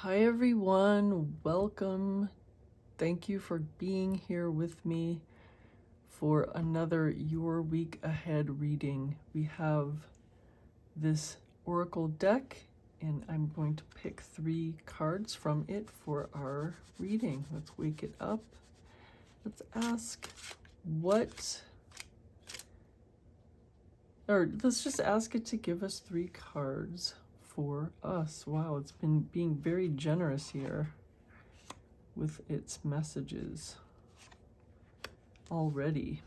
Hi everyone, welcome. Thank you for being here with me for another Your Week Ahead reading. We have this oracle deck and I'm going to pick 3 cards from it for our reading. Let's wake it up. Let's ask let's just ask it to give us 3 cards for us. Wow, it's been being very generous here with its messages already.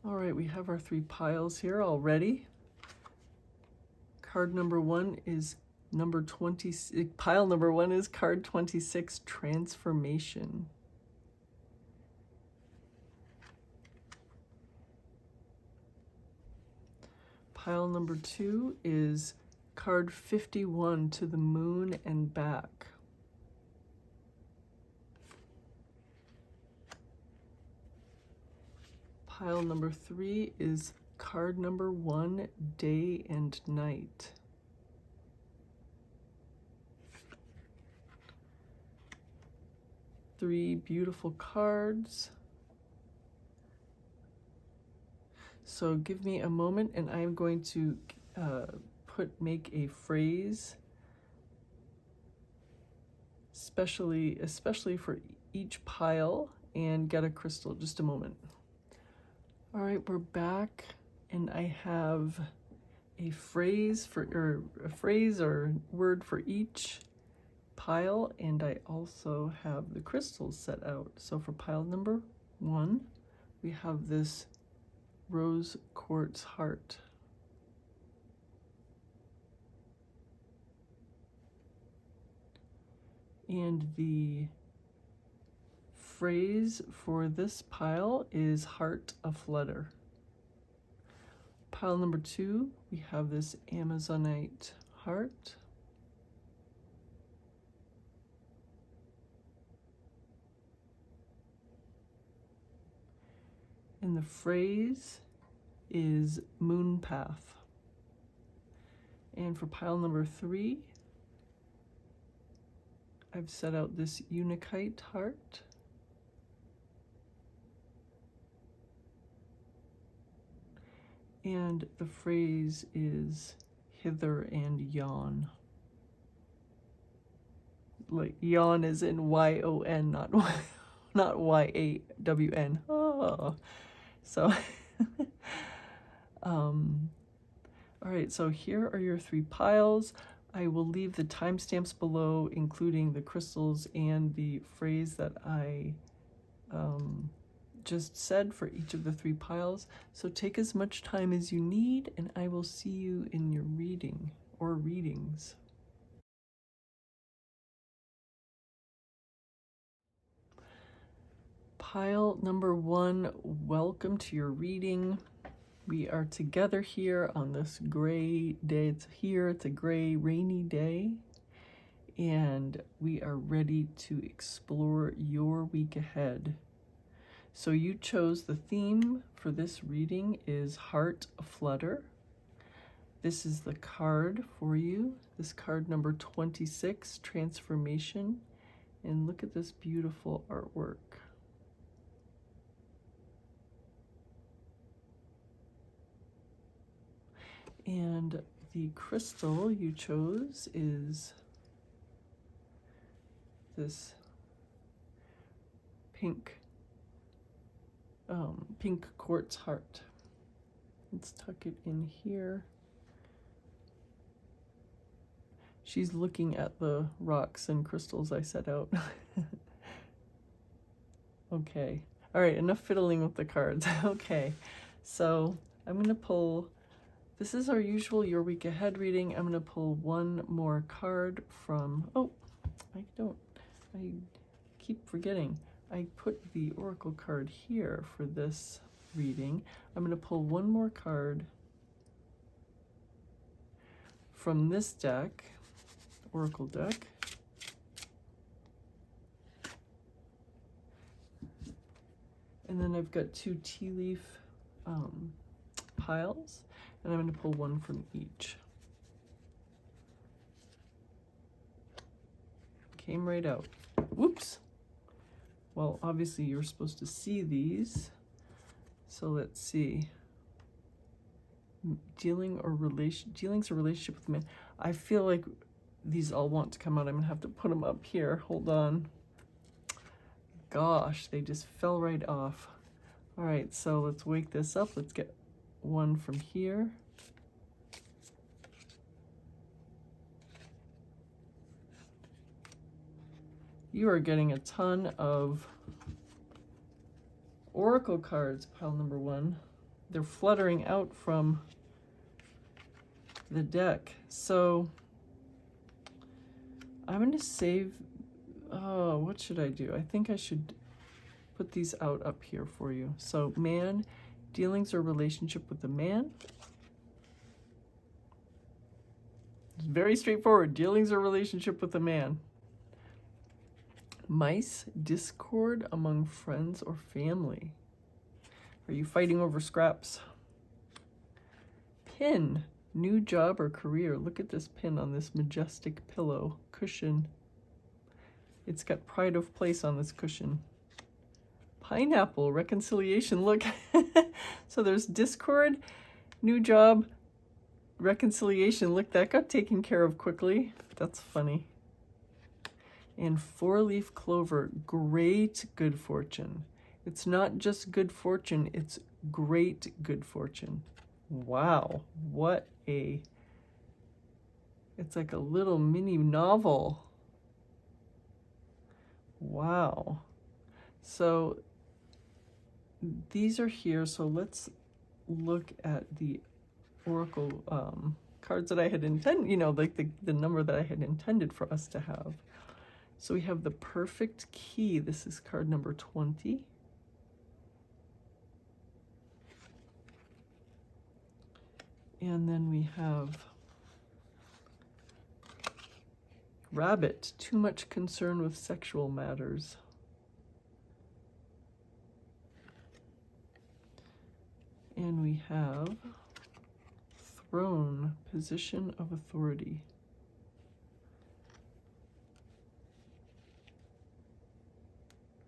All right, we have our 3 piles here already. Card number 1 is number 20. Pile number 1 is card 26, Transformation. Pile number 2 is card 51, To the Moon and Back. Pile number 3 is card number 1, Day and Night. Three beautiful cards. So give me a moment and I'm going to make a phrase especially for each pile and get a crystal. Just a moment. All right, we're back and I have a phrase or word for each pile, and I also have the crystals set out. So for pile number 1, we have this rose quartz heart. And the phrase for this pile is heart aflutter. Pile number 2, we have this Amazonite heart. And the phrase is moon path. And for pile number 3, I've set out this Unakite heart. And the phrase is hither and yawn. Like yawn is in Y-O-N, not Y-A-W-N. Oh. So, all right, so here are your 3 piles. I will leave the timestamps below, including the crystals and the phrase that I just said for each of the 3 piles. So take as much time as you need, and I will see you in your reading or readings. Pile number 1, welcome to your reading. We are together here on this gray day. It's a gray, rainy day, and we are ready to explore your week ahead. So you chose the theme for this reading is Heart Aflutter. This is the card for you. This card number 26, Transformation. And look at this beautiful artwork. And the crystal you chose is this pink quartz heart. Let's tuck it in here. She's looking at the rocks and crystals I set out. Okay. All right, enough fiddling with the cards. Okay, so I'm going to pull, this is our usual Your Week Ahead reading. I'm going to pull one more card from, I keep forgetting. I put the oracle card here for this reading. I'm going to pull one more card from this deck, oracle deck. And then I've got 2 tea leaf piles, and I'm going to pull one from each. Came right out. Whoops. Well, obviously you're supposed to see these. So let's see. Dealings or relationship with men. I feel like these all want to come out. I'm gonna have to put them up here. Hold on. Gosh, they just fell right off. All right, so let's wake this up. Let's get one from here. You are getting a ton of Oracle cards, pile number 1. They're fluttering out from the deck. So I'm going to save, oh, what should I do? I think I should put these out up here for you. So man, dealings or relationship with the man. It's very straightforward. Dealings or relationship with the man. Mice, discord among friends or family. Are you fighting over scraps? Pin, new job or career. Look at this pin on this majestic pillow cushion. It's got pride of place on this cushion. Pineapple, reconciliation. Look, so there's discord, new job, reconciliation. Look, that got taken care of quickly. That's funny. And 4-leaf clover, great good fortune. It's not just good fortune, it's great good fortune. Wow, what a, it's like a little mini novel. Wow. So these are here, so let's look at the Oracle cards that I had intended, you know, like the number that I had intended for us to have. So we have the perfect key. This is card number 20. And then we have rabbit, too much concern with sexual matters. And we have throne, position of authority.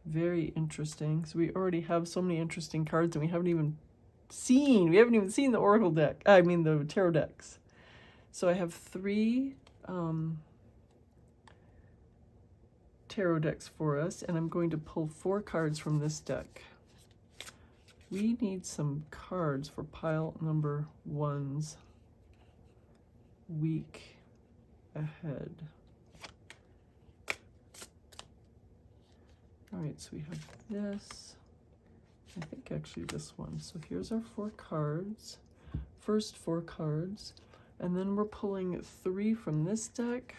Very interesting. So we already have so many interesting cards and we haven't even seen the Oracle deck. I mean the tarot decks. So I have 3 tarot decks for us, and I'm going to pull 4 cards from this deck. We need some cards for pile number 1's week ahead. All right, so we have this. I think actually this one. So here's our 4 cards. First 4 cards. And then we're pulling 3 from this deck.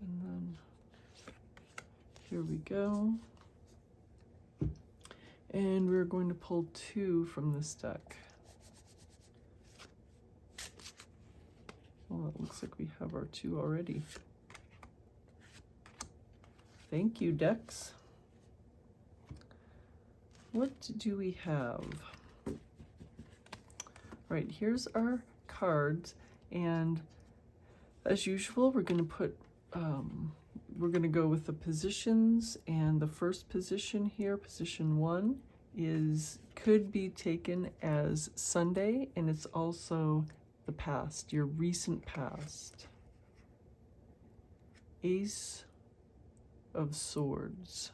And then here we go. And we're going to pull 2 from this deck. Well, it looks like we have our 2 already. Thank you, decks. What do we have? All right, here's our cards, and as usual, we're going to put, we're going to go with the positions, and the first position here, position 1, could be taken as Sunday, and it's also the past, your recent past. Ace of Swords.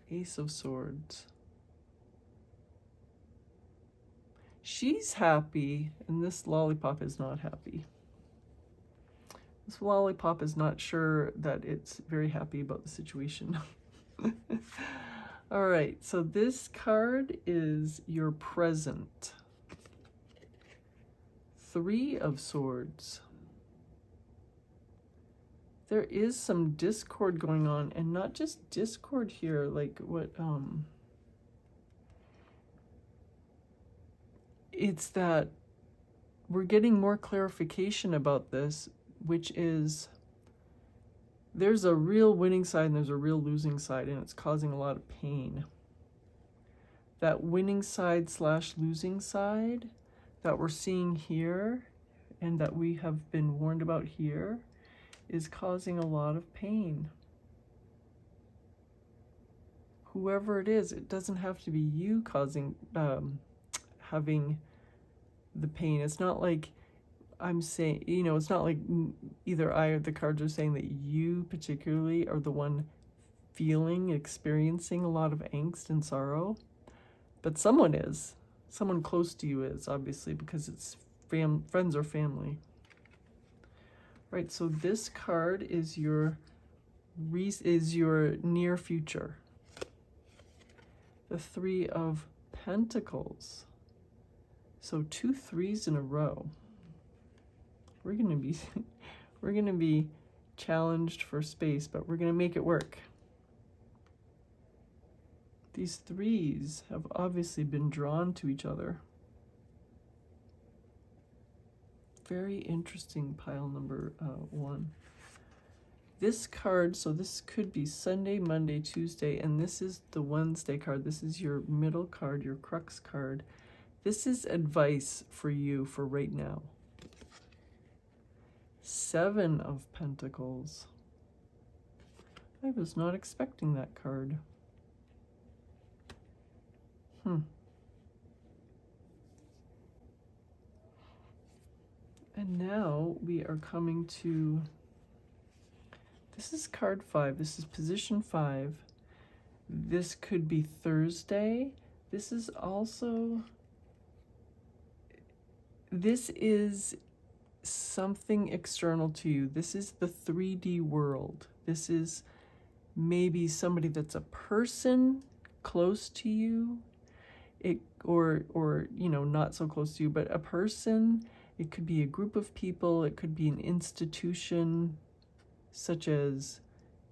Ace of Swords. She's happy, and this lollipop is not happy. This lollipop is not sure that it's very happy about the situation. All right, so this card is your present. 3 of Swords. There is some discord going on, and not just discord here, like what, it's that we're getting more clarification about this, which is there's a real winning side and there's a real losing side, and it's causing a lot of pain. that winning side slash losing side that we're seeing here and that we have been warned about here is causing a lot of pain. Whoever it is, it doesn't have to be you causing, having the pain. It's not like I'm saying, you know, it's not like either I or the cards are saying that you particularly are the one experiencing a lot of angst and sorrow, but someone is. Someone close to you is, obviously, because it's friends or family. Right, so this card is your near future. The Three of Pentacles. So 2 3s in a row. We're gonna be challenged for space, but we're gonna make it work. These 3s have obviously been drawn to each other. Very interesting, pile number 1. This card, so this could be Sunday, Monday, Tuesday, and this is the Wednesday card. This is your middle card, your crux card. This is advice for you for right now. 7 of Pentacles. I was not expecting that card. And now we are coming to, this is card 5. This is position 5. This could be Thursday. This is also, this is something external to you. This is the 3D world. This is maybe somebody that's a person close to you, or you know, not so close to you, but a person. It could be a group of people. It could be an institution, such as,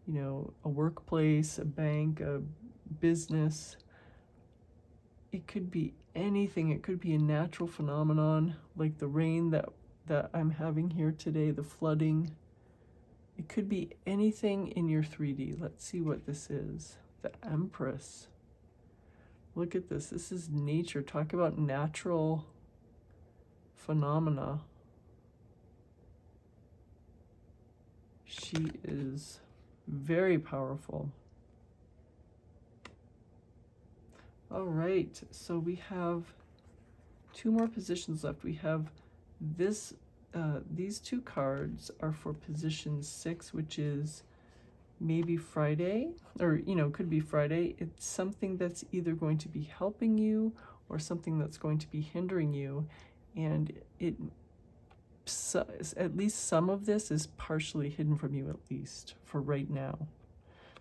you know, a workplace, a bank, a business. It could be anything. It could be a natural phenomenon like the rain that I'm having here today, the flooding. It could be anything in your 3D. Let's see what this is. The Empress. Look at this. This is nature. Talk about natural phenomena. She is very powerful. All right, so we have 2 more positions left. We have this, these 2 cards are for position 6, which is maybe Friday, or, you know, could be Friday. It's something that's either going to be helping you or something that's going to be hindering you. And at least some of this is partially hidden from you, at least for right now.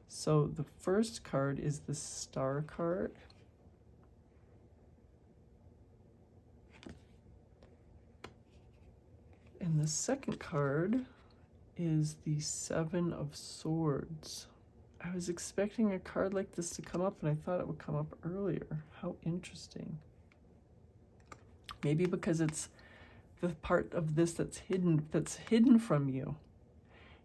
So the first card is the Star card. And the second card is the Seven of Swords. I was expecting a card like this to come up, and I thought it would come up earlier. How interesting. Maybe because it's the part of this that's hidden from you.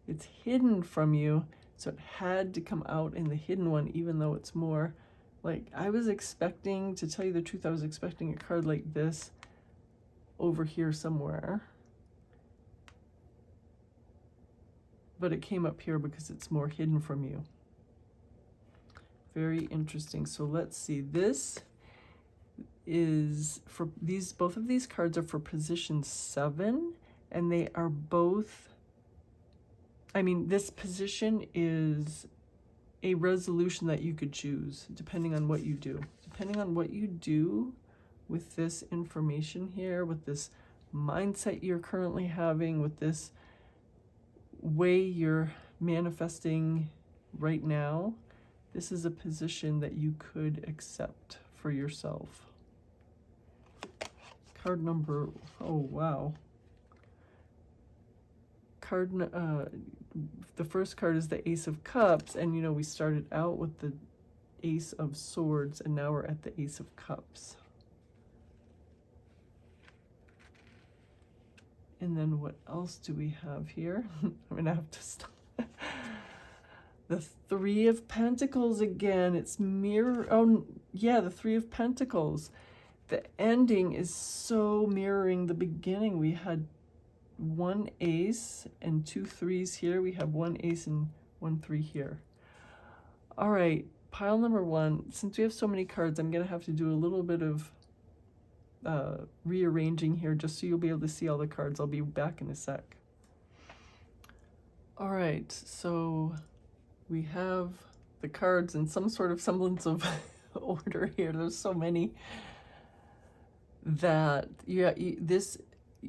It's hidden from you, so it had to come out in the hidden one, even though it's more like, I was expecting, to tell you the truth, I was expecting a card like this over here somewhere. But it came up here because it's more hidden from you. Very interesting. So let's see. This is for these, both of these cards are for position 7, and they are both, I mean, this position is a resolution that you could choose depending on what you do. Depending on what you do with this information here, with this mindset you're currently having, with this way you're manifesting right now, this is a position that you could accept for yourself. Card number, oh wow. The first card is the Ace of Cups, and you know, we started out with the Ace of Swords, and now we're at the Ace of Cups. And then what else do we have here? I'm gonna have to stop. The Three of Pentacles again. It's mirror. Oh, yeah, the Three of Pentacles. The ending is so mirroring the beginning. We had one ace and two threes here. We have one ace and one three here. All right, pile number one. Since we have so many cards, I'm going to have to do a little bit of rearranging here just so you'll be able to see all the cards. I'll be back in a sec. All right, so we have the cards in some sort of semblance of order here. There's so many that, yeah,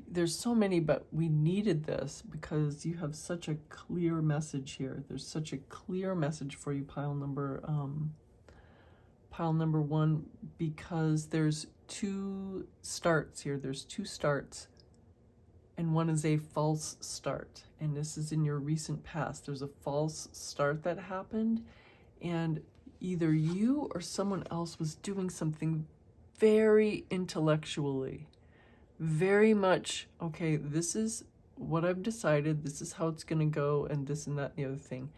there's so many, but we needed this because you have such a clear message here. There's such a clear message for you, pile number one, because there's two starts here. There's two starts, and one is a false start, and this is in your recent past. There's a false start that happened, and either you or someone else was doing something very intellectually, very much, okay, this is what I've decided, this is how it's going to go, and this and that and the other thing.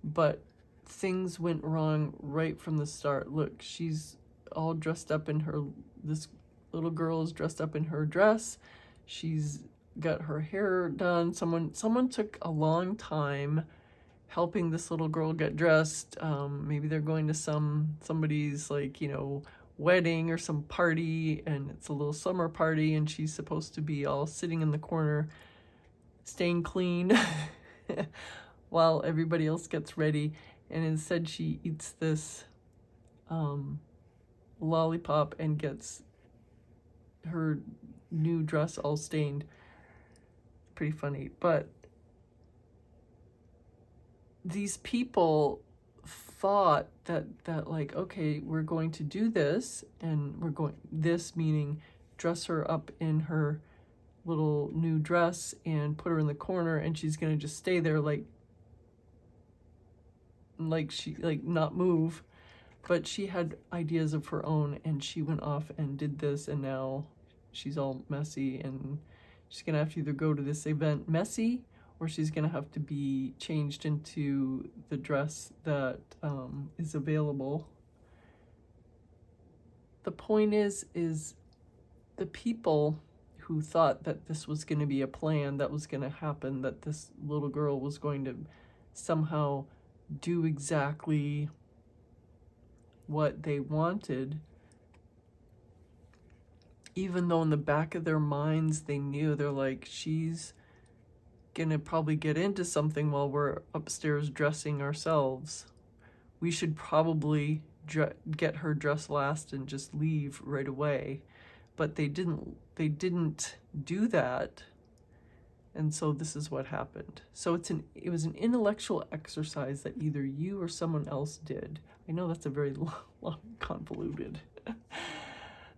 But things went wrong right from the start. Look, she's all dressed up in her, this little girl is dressed up in her dress. She's got her hair done. Someone took a long time helping this little girl get dressed. Maybe they're going to somebody's, like, you know, wedding or some party, and it's a little summer party, and she's supposed to be all sitting in the corner staying clean while everybody else gets ready, and instead she eats this lollipop and gets her new dress all stained. Pretty funny. But these people thought that like, okay, we're going to do this, and we're going, this meaning dress her up in her little new dress and put her in the corner, and she's gonna just stay there like she, like, not move. But she had ideas of her own, and she went off and did this, and now she's all messy, and she's gonna have to either go to this event messy, or she's gonna have to be changed into the dress that is available. The point is the people who thought that this was gonna be a plan that was gonna happen, that this little girl was going to somehow do exactly what they wanted, even though in the back of their minds they knew, they're like, she's gonna probably get into something while we're upstairs dressing ourselves. We should probably get her dressed last and just leave right away. But they didn't do that, and so this is what happened. So it was an intellectual exercise that either you or someone else did. I know that's a very long convoluted.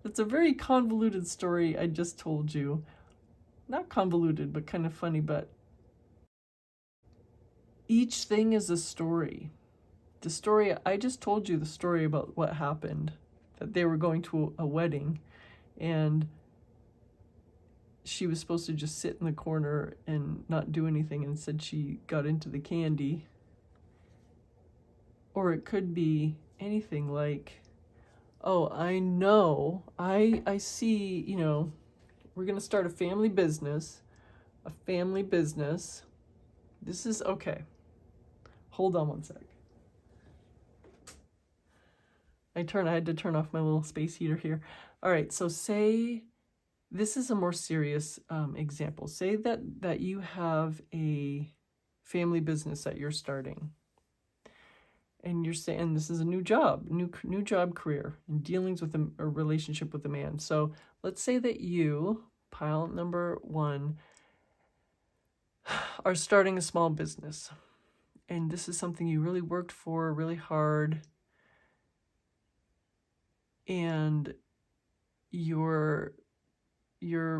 That's a very convoluted story I just told you. Not convoluted, but kind of funny, but each thing is a story. The story, I just told you the story about what happened, that they were going to a wedding, and she was supposed to just sit in the corner and not do anything, and instead she got into the candy. Or it could be anything like, oh, I know, I see, you know, we're going to start a family business. This is, okay. Hold on one sec. I had to turn off my little space heater here. All right, so say, this is a more serious example. Say that you have a family business that you're starting, and you're saying this is a new job, new job career, and dealings with a relationship with a man. So let's say that you, pile number one, are starting a small business, and this is something you really worked for really hard, and your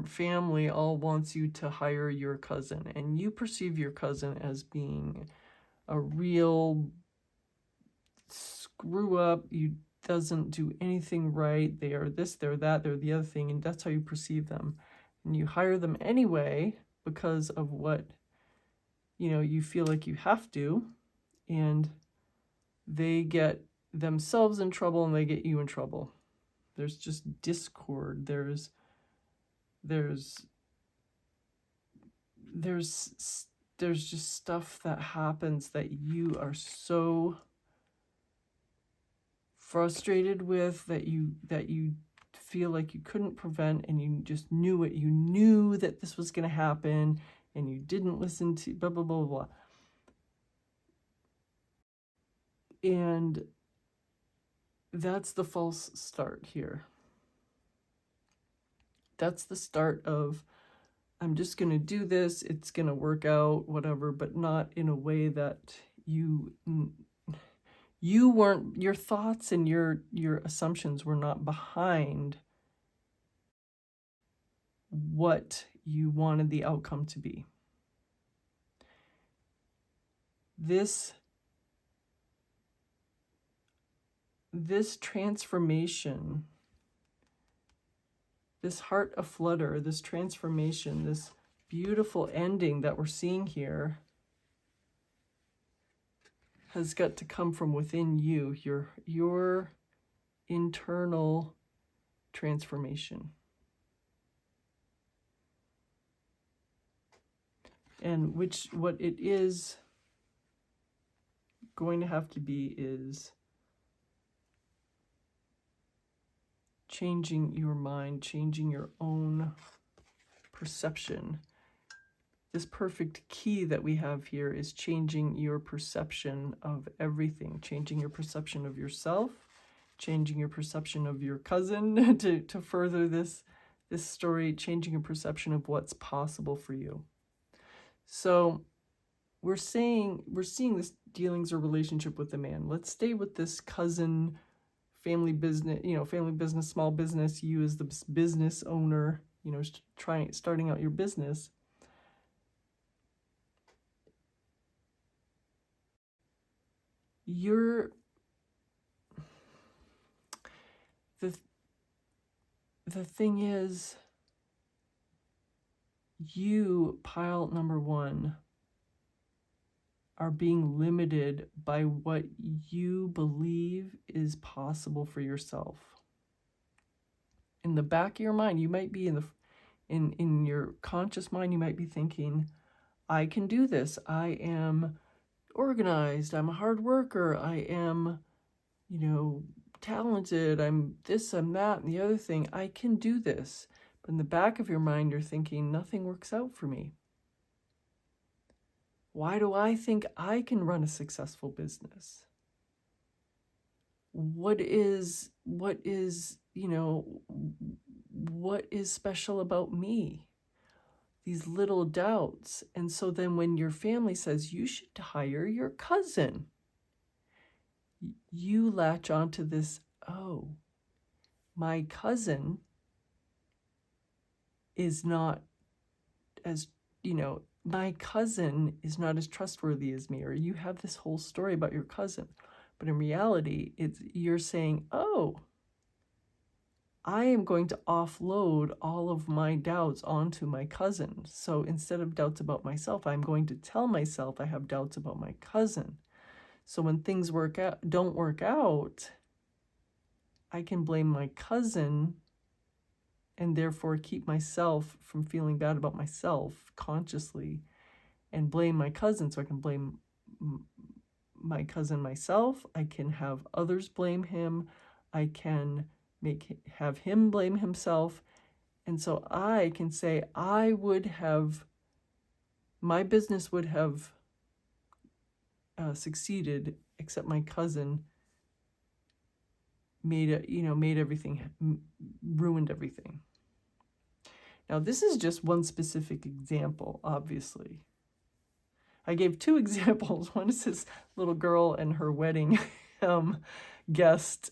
family all wants you to hire your cousin, and you perceive your cousin as being a real screw up. You doesn't do anything right. They are this, they're that, they're the other thing, and that's how you perceive them. And you hire them anyway because of what, you know, you feel like you have to, and they get themselves in trouble and they get you in trouble. There's just discord. There's just stuff that happens that you are so frustrated with, that you feel like you couldn't prevent, and you just knew it. You knew that this was going to happen, and you didn't listen to blah, blah, blah, blah. And that's the false start here. That's the start of, I'm just going to do this, it's going to work out, whatever, but not in a way that you weren't, your thoughts and your assumptions were not behind what you wanted the outcome to be. This transformation, this heart aflutter, this transformation, this beautiful ending that we're seeing here has got to come from within you, your internal transformation. And what it is going to have to be is changing your mind, changing your own perception. This perfect key that we have here is changing your perception of everything, changing your perception of yourself, changing your perception of your cousin to further this story, changing your perception of what's possible for you. So we're seeing this dealings or relationship with a man. Let's stay with this cousin, family business, small business. You as the business owner, starting out your business. The thing is, you, pile number one, are being limited by what you believe is possible for yourself. In the back of your mind, you might be in your conscious mind, you might be thinking, I can do this. I am organized. I'm a hard worker. I am, talented. I'm this, I'm that, and the other thing. I can do this. But in the back of your mind, you're thinking, nothing works out for me. Why do I think I can run a successful business? What is special about me? These little doubts. And so then when your family says you should hire your cousin, you latch onto this, oh, my cousin is not as, my cousin is not as trustworthy as me, or you have this whole story about your cousin. But in reality, you're saying, oh, I am going to offload all of my doubts onto my cousin. So instead of doubts about myself, I'm going to tell myself I have doubts about my cousin. So when things don't work out, I can blame my cousin and therefore keep myself from feeling bad about myself consciously, and blame my cousin. So I can blame my cousin myself. I can have others blame him. I can have him blame himself. And so I can say my business would have succeeded, except my cousin ruined everything. Now, this is just one specific example, obviously. I gave two examples. One is this little girl and her wedding guest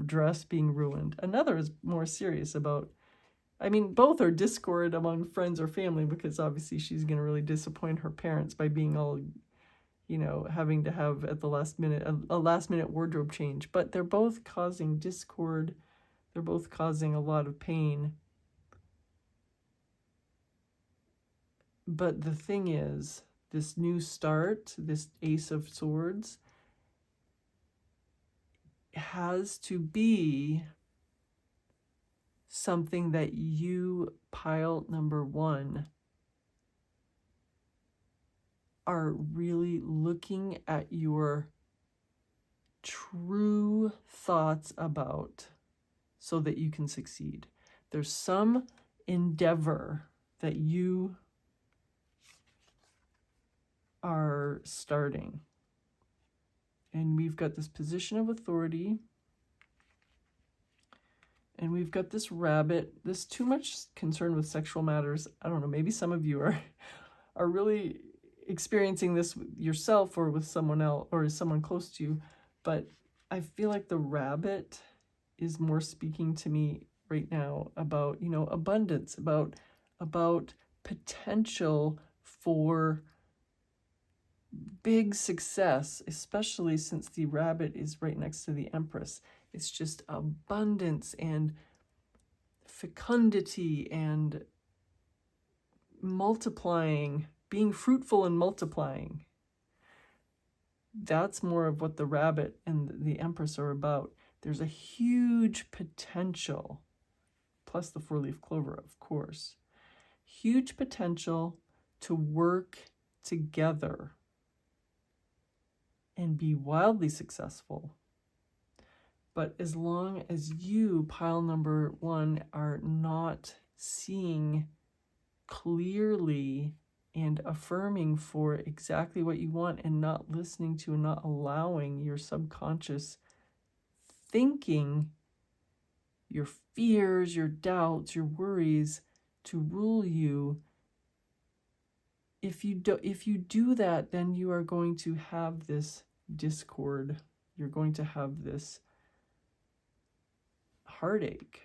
dress being ruined. Another is more serious about, both are discord among friends or family, because obviously she's going to really disappoint her parents by being all, having to have at the last minute, a last minute wardrobe change. But they're both causing discord. They're both causing a lot of pain. But the thing is, this new start, this Ace of Swords, has to be something that you, pile number one, are really looking at your true thoughts about so that you can succeed. There's some endeavor that you are starting. And we've got this position of authority. And we've got this rabbit. This too much concern with sexual matters. I don't know, maybe some of you are really experiencing this yourself or with someone else or someone close to you. But I feel like the rabbit is more speaking to me right now about, you know, abundance, about potential for big success, especially since the rabbit is right next to the Empress. It's just abundance and fecundity and multiplying, being fruitful and multiplying. That's more of what the rabbit and the Empress are about. There's a huge potential, plus the four-leaf clover, of course. Huge potential to work together and be wildly successful. But as long as you, pile number one, are not seeing clearly and affirming for exactly what you want and not listening to and not allowing your subconscious thinking, your fears, your doubts, your worries to rule you, if you do that, then you are going to have this discord. You're going to have this heartache.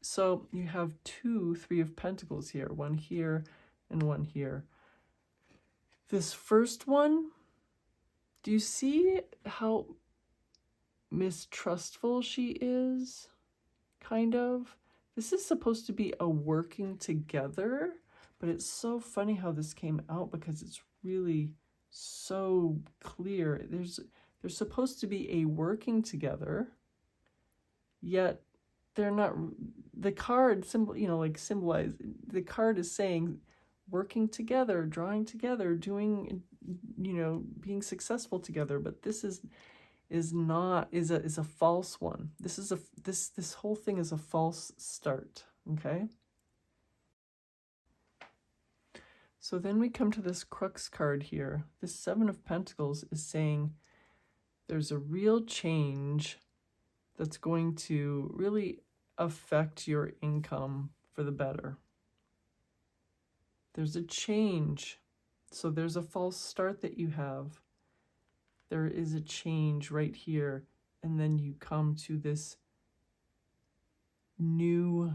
So you have three of pentacles here, one here and one here. This first one, do you see how mistrustful she is? Kind of. This is supposed to be a working together, but it's so funny how this came out because it's really so clear. There's supposed to be a working together, yet they're not. The card symbolize, the card is saying working together, drawing together, doing, being successful together. But this is a false one. This whole thing is a false start. Okay. So then we come to this crux card here. This Seven of Pentacles is saying there's a real change that's going to really affect your income for the better. There's a change. So there's a false start that you have. There is a change right here. And then you come to this new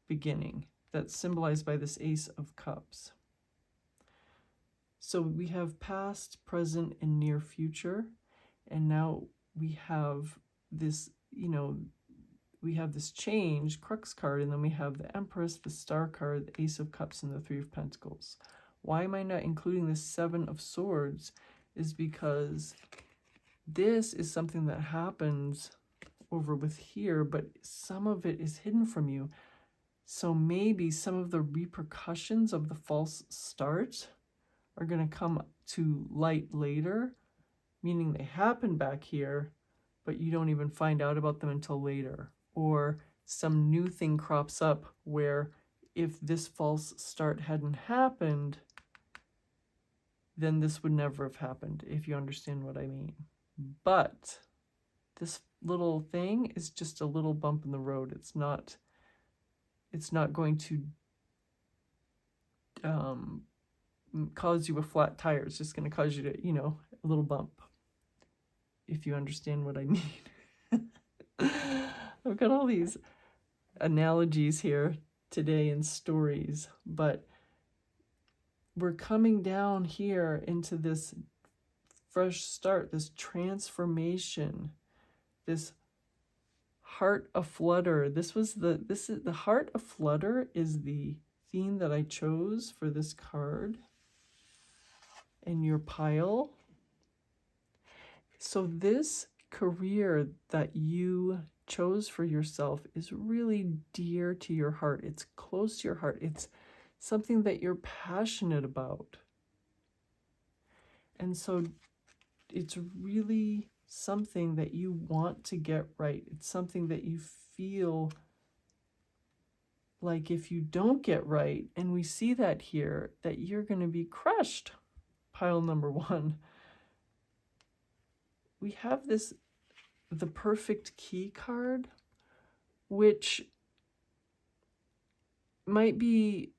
beginning that's symbolized by this Ace of Cups. So we have past, present, and near future. And now we have this, we have this change, crux card, and then we have the Empress, the Star card, the Ace of Cups, and the Three of Pentacles. Why am I not including the Seven of Swords? Is because this is something that happens over with here, but some of it is hidden from you. So maybe some of the repercussions of the false start are going to come to light later, meaning they happen back here, but you don't even find out about them until later. Or some new thing crops up where if this false start hadn't happened, then this would never have happened, if you understand what I mean. But this little thing is just a little bump in the road. It's not going to cause you a flat tire. It's just going to cause you to, a little bump, if you understand what I mean. I've got all these analogies here today and stories, but we're coming down here into this fresh start, this transformation, this heart aflutter. This is the heart aflutter is the theme that I chose for this card in your pile. So this career that you chose for yourself is really dear to your heart. It's close to your heart. It's something that you're passionate about. And so it's really something that you want to get right. It's something that you feel like if you don't get right, and we see that here, that you're going to be crushed. Pile number one. We have this, the perfect key card, which might be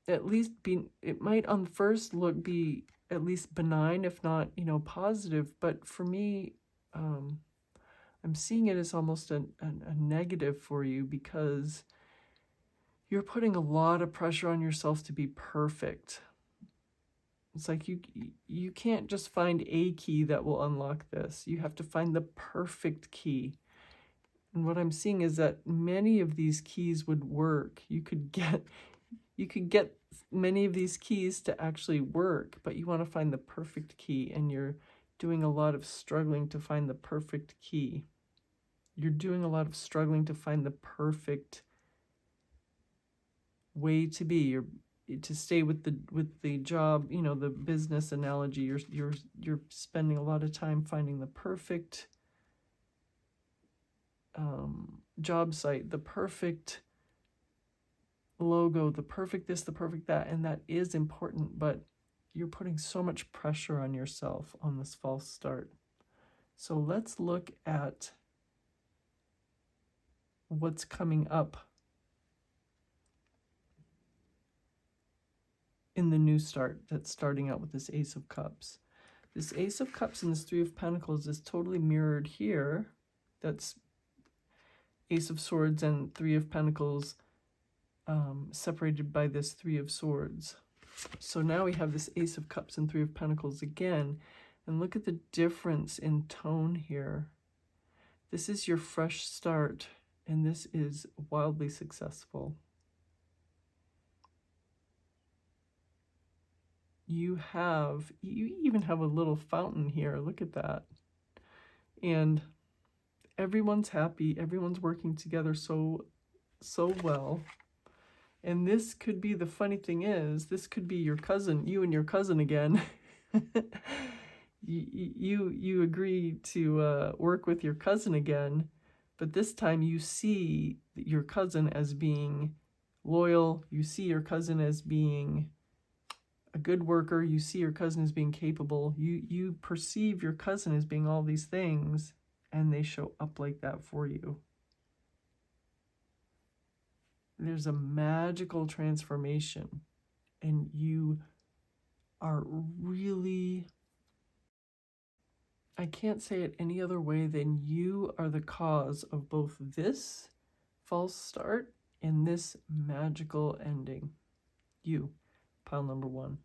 it might on first look be at least benign, if not, positive. But for me, I'm seeing it as almost a negative for you, because you're putting a lot of pressure on yourself to be perfect. It's like you can't just find a key that will unlock this. You have to find the perfect key. And what I'm seeing is that many of these keys would work. You could get many of these keys to actually work, but you want to find the perfect key, and you're doing a lot of struggling to find the perfect key. You're doing a lot of struggling to find the perfect way to be. You're to stay with the job, the business analogy. You're spending a lot of time finding the perfect job site, the perfect logo, the perfect this, the perfect that, and that is important, but you're putting so much pressure on yourself on this false start. So let's look at what's coming up in the new start that's starting out with this Ace of Cups. This Ace of Cups and this Three of Pentacles is totally mirrored here. That's Ace of Swords and Three of Pentacles separated by this Three of Swords. So now we have this Ace of Cups and Three of Pentacles again. And look at the difference in tone here. This is your fresh start, and this is wildly successful. You even have a little fountain here. Look at that. And everyone's happy. Everyone's working together so well. And this could be, the funny thing is, this could be your cousin, you and your cousin again. you agree to work with your cousin again, but this time you see your cousin as being loyal. You see your cousin as being a good worker. You see your cousin as being capable. You perceive your cousin as being all these things, and they show up like that for you. There's a magical transformation, and you are really, I can't say it any other way than you are the cause of both this false start and this magical ending. You, pile number one.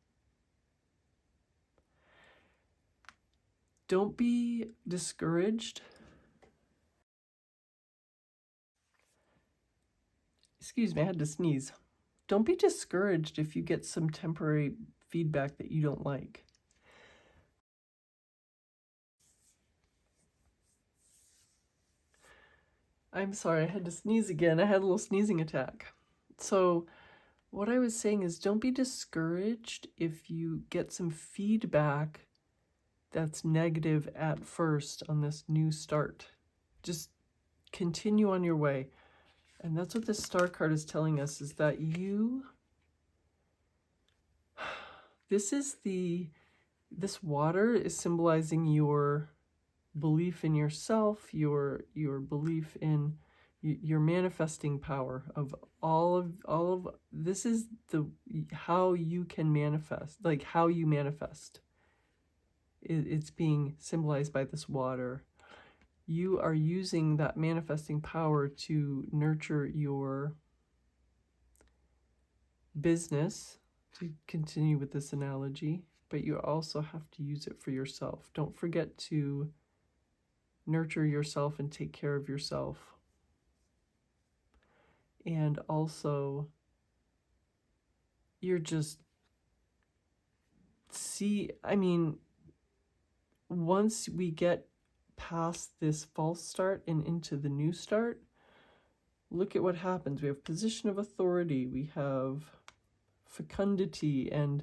Don't be discouraged. Excuse me, I had to sneeze. Don't be discouraged if you get some temporary feedback that you don't like. I'm sorry, I had to sneeze again. I had a little sneezing attack. So what I was saying is, don't be discouraged if you get some feedback that's negative at first on this new start. Just continue on your way. And that's what this star card is telling us, is that this water is symbolizing your belief in yourself, your belief in your manifesting power of all of this is how you can manifest, like how you manifest. It's being symbolized by this water. You are using that manifesting power to nurture your business, to continue with this analogy, but you also have to use it for yourself. Don't forget to nurture yourself and take care of yourself. And also, you're just once we get past this false start and into the new start, look at what happens. We have position of authority, we have fecundity and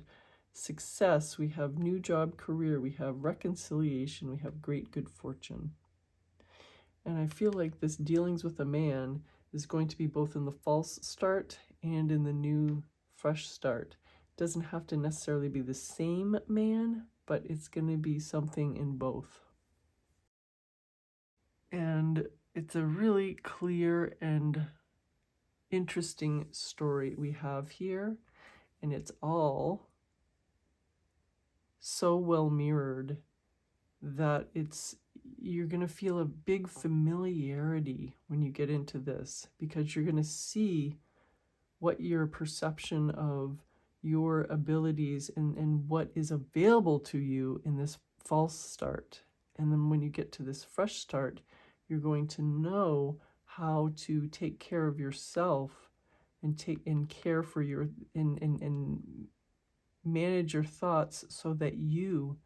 success, we have new job career, we have reconciliation, we have great good fortune. And I feel like this dealings with a man is going to be both in the false start and in the new fresh start. It doesn't have to necessarily be the same man, but it's going to be something in both. And it's a really clear and interesting story we have here, and it's all so well mirrored that you're going to feel a big familiarity when you get into this, because you're going to see what your perception of your abilities and what is available to you in this false start. And then when you get to this fresh start, you're going to know how to take care of yourself and care for your and manage your thoughts so that you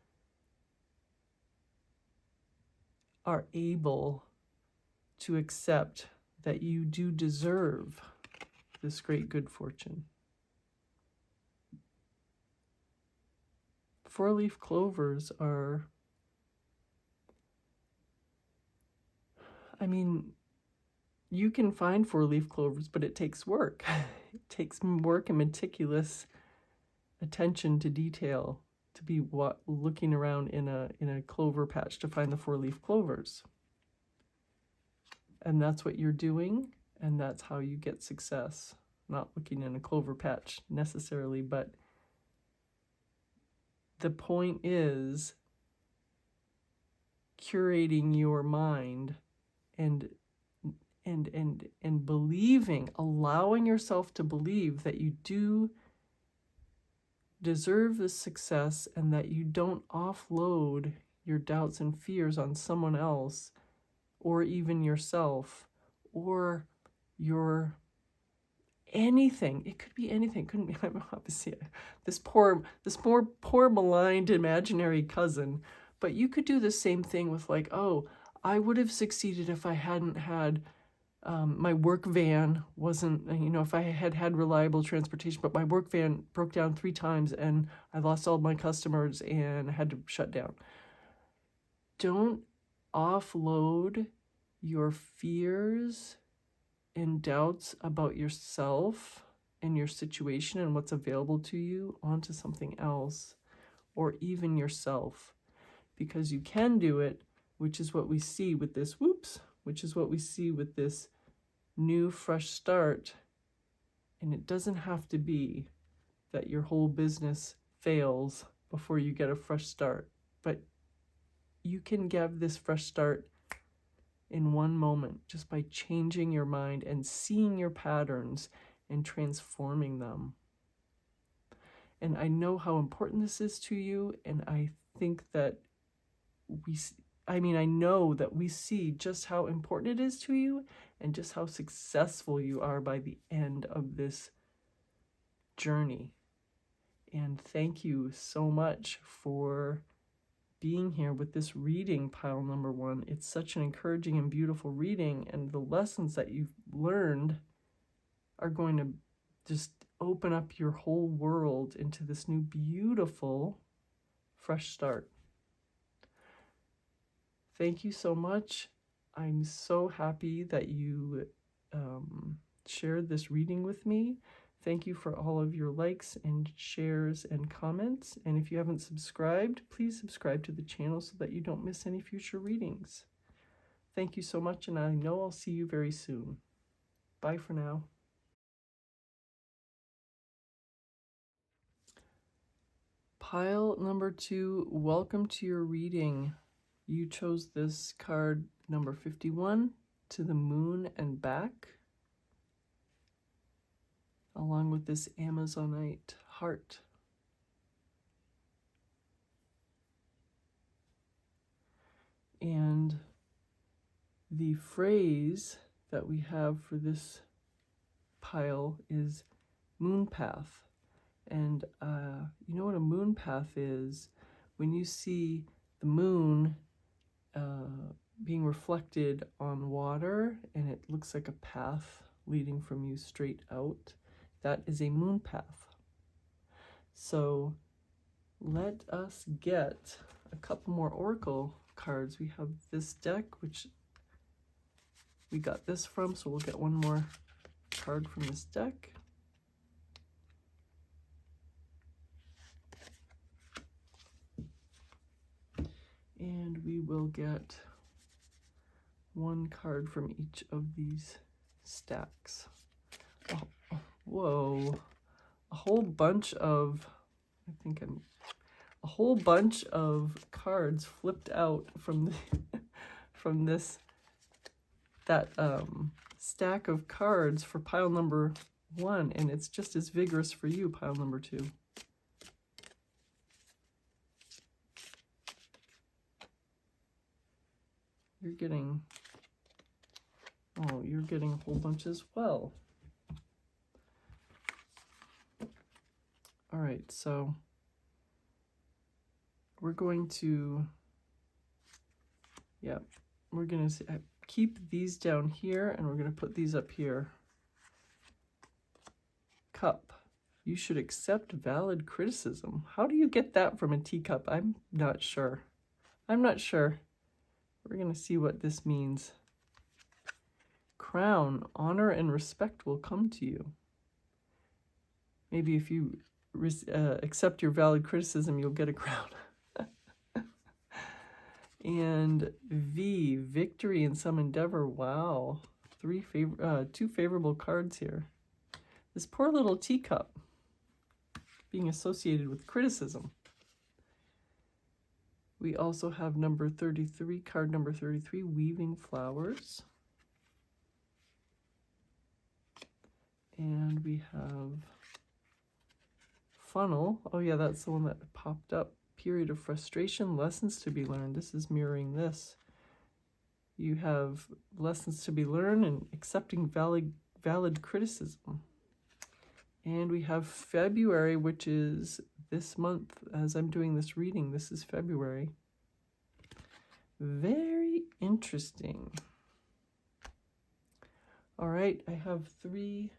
are able to accept that you do deserve this great good fortune. Four-leaf clovers are, you can find four-leaf clovers, but it takes work. It takes work and meticulous attention to detail to be looking around in a clover patch to find the four-leaf clovers. And that's what you're doing, and that's how you get success. Not looking in a clover patch necessarily, but the point is curating your mind and believing, allowing yourself to believe that you do deserve this success and that you don't offload your doubts and fears on someone else or even yourself or your anything. It could be anything. It couldn't be, obviously, this poor maligned imaginary cousin. But you could do the same thing with like, oh, I would have succeeded if I hadn't had my work van wasn't, if I had had reliable transportation, but my work van broke down 3 times and I lost all my customers and had to shut down. Don't offload your fears and doubts about yourself and your situation and what's available to you onto something else or even yourself, because you can do it, which is what we see with this, which is what we see with this new fresh start. And it doesn't have to be that your whole business fails before you get a fresh start, but you can give this fresh start in one moment just by changing your mind and seeing your patterns and transforming them. And I know how important this is to you, and I think that I know that we see just how important it is to you and just how successful you are by the end of this journey. And thank you so much for being here with this reading, pile number 1. It's such an encouraging and beautiful reading, and the lessons that you've learned are going to just open up your whole world into this new beautiful fresh start. Thank you so much. I'm so happy that you shared this reading with me. Thank you for all of your likes and shares and comments. And if you haven't subscribed, please subscribe to the channel so that you don't miss any future readings. Thank you so much, and I know I'll see you very soon. Bye for now. Pile number 2, welcome to your reading. You chose this card number 51, To the Moon and Back, along with this Amazonite heart. And the phrase that we have for this pile is moon path. And you know what a moon path is? When you see the moon being reflected on water, and it looks like a path leading from you straight out. That is a moon path. So let us get a couple more oracle cards. We have this deck, which we got this from, so we'll get one more card from this deck. And we will get one card from each of these stacks. Oh, whoa, a whole bunch of, a whole bunch of cards flipped out from the, from this, that stack of cards for pile number 1, and it's just as vigorous for you, pile number 2. You're getting, oh, you're getting a whole bunch as well. All right, so we're going to, yeah, we're going to keep these down here, and we're going to put these up here. Cup. You should accept valid criticism. How do you get that from a teacup? I'm not sure. I'm not sure. We're going to see what this means. Crown. Honor and respect will come to you. Maybe if you accept your valid criticism, you'll get a crown. And V. Victory in some endeavor. Wow. Two favorable cards here. This poor little teacup being associated with criticism. We also have number 33, card number 33, Weaving Flowers. And we have Funnel. Oh yeah, that's the one that popped up. Period of frustration, lessons to be learned. This is mirroring this. You have lessons to be learned and accepting valid criticism. And we have February, which is this month. As I'm doing this reading, this is February. Very interesting. All right, I have 3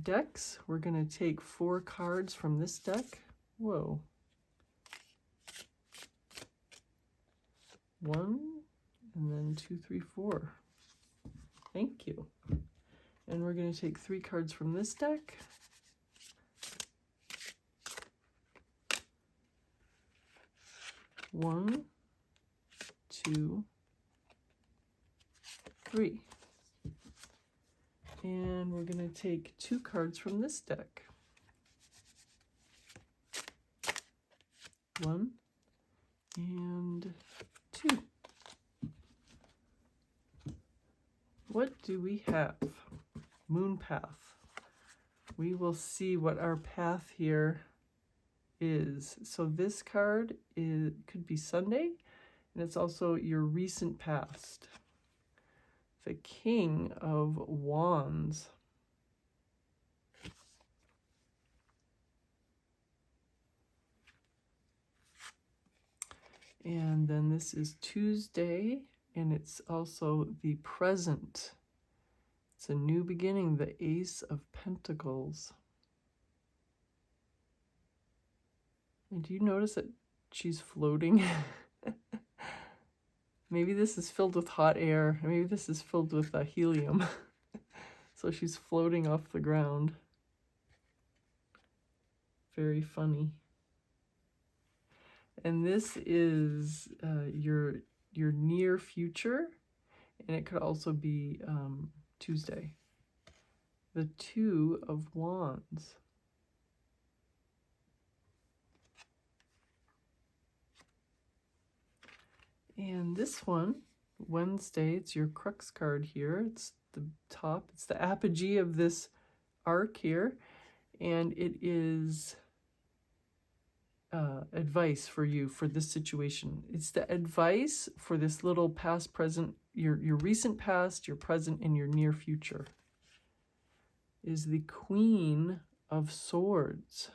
decks. We're going to take 4 cards from this deck. Whoa. 1, and then 2, 3, 4. Thank you. And we're going to take 3 cards from this deck. One, 2, 3. And we're going to take 2 cards from this deck. 1 and 2. What do we have? Moon path. We will see what our path here is. So this card could be Sunday, and it's also your recent past. The King of Wands. And then this is Tuesday, and it's also the present. It's a new beginning, the Ace of Pentacles. And do you notice that she's floating? Maybe this is filled with hot air. Maybe this is filled with helium. So she's floating off the ground. Very funny. And this is your near future, and it could also be Tuesday. The 2 of Wands. And this one, Wednesday, it's your crux card here. It's the top, it's the apogee of this arc here, and it is advice for you for this situation. It's the advice for this little past, present, your recent past, your present, and your near future. Is the Queen of Swords.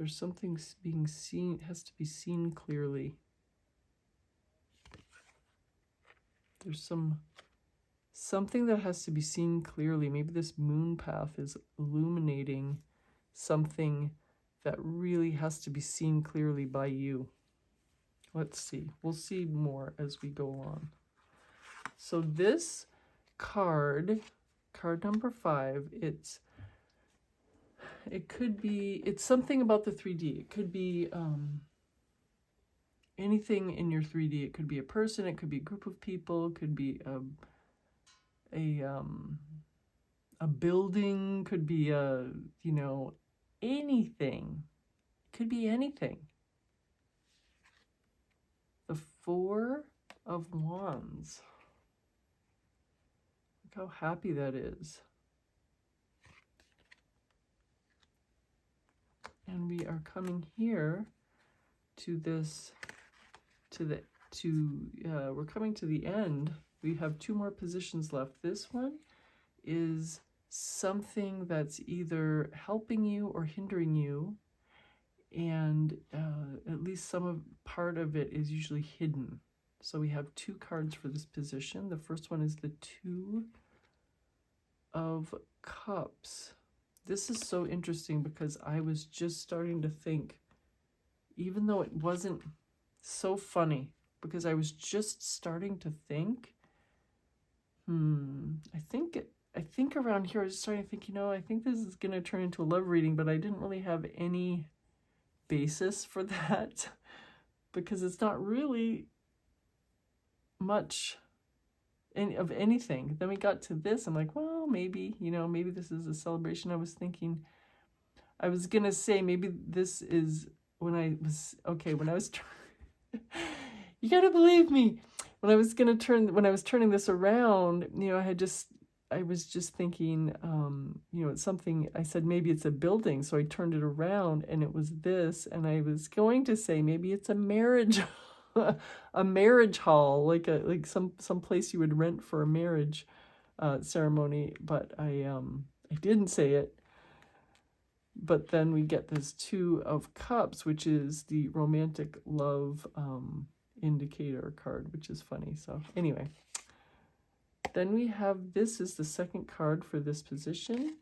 There's something being seen, has to be seen clearly. There's something that has to be seen clearly. Maybe this moon path is illuminating something that really has to be seen clearly by you. Let's see. We'll see more as we go on. So this card number 5, it's something about the 3D. It could be anything in your 3D. It could be a person, it could be a group of people, it could be a building, could be anything. It could be anything. The 4 of Wands. Look how happy that is. And we are coming here to this, we're coming to the end. We have 2 more positions left. This one is something that's either helping you or hindering you, and at least part of it is usually hidden. So we have 2 cards for this position. The first one is the 2 of Cups. This is so interesting because I was just starting to think, even though it wasn't so funny, because I was just starting to think, I think around here I was starting to think, I think this is going to turn into a love reading, but I didn't really have any basis for that because it's not really much of anything. Then we got to this. I'm like, well, maybe, maybe this is a celebration. I was going to say maybe this is when I was you got to believe me. When I was turning this around, I was just thinking, it's something. I said maybe it's a building, so I turned it around and it was this, and I was going to say maybe it's a marriage, a marriage hall, like some place you would rent for a marriage ceremony, but I didn't say it. But then we get this 2 of Cups, which is the romantic love indicator card, which is funny. So anyway, then we have, this is the second card for this position,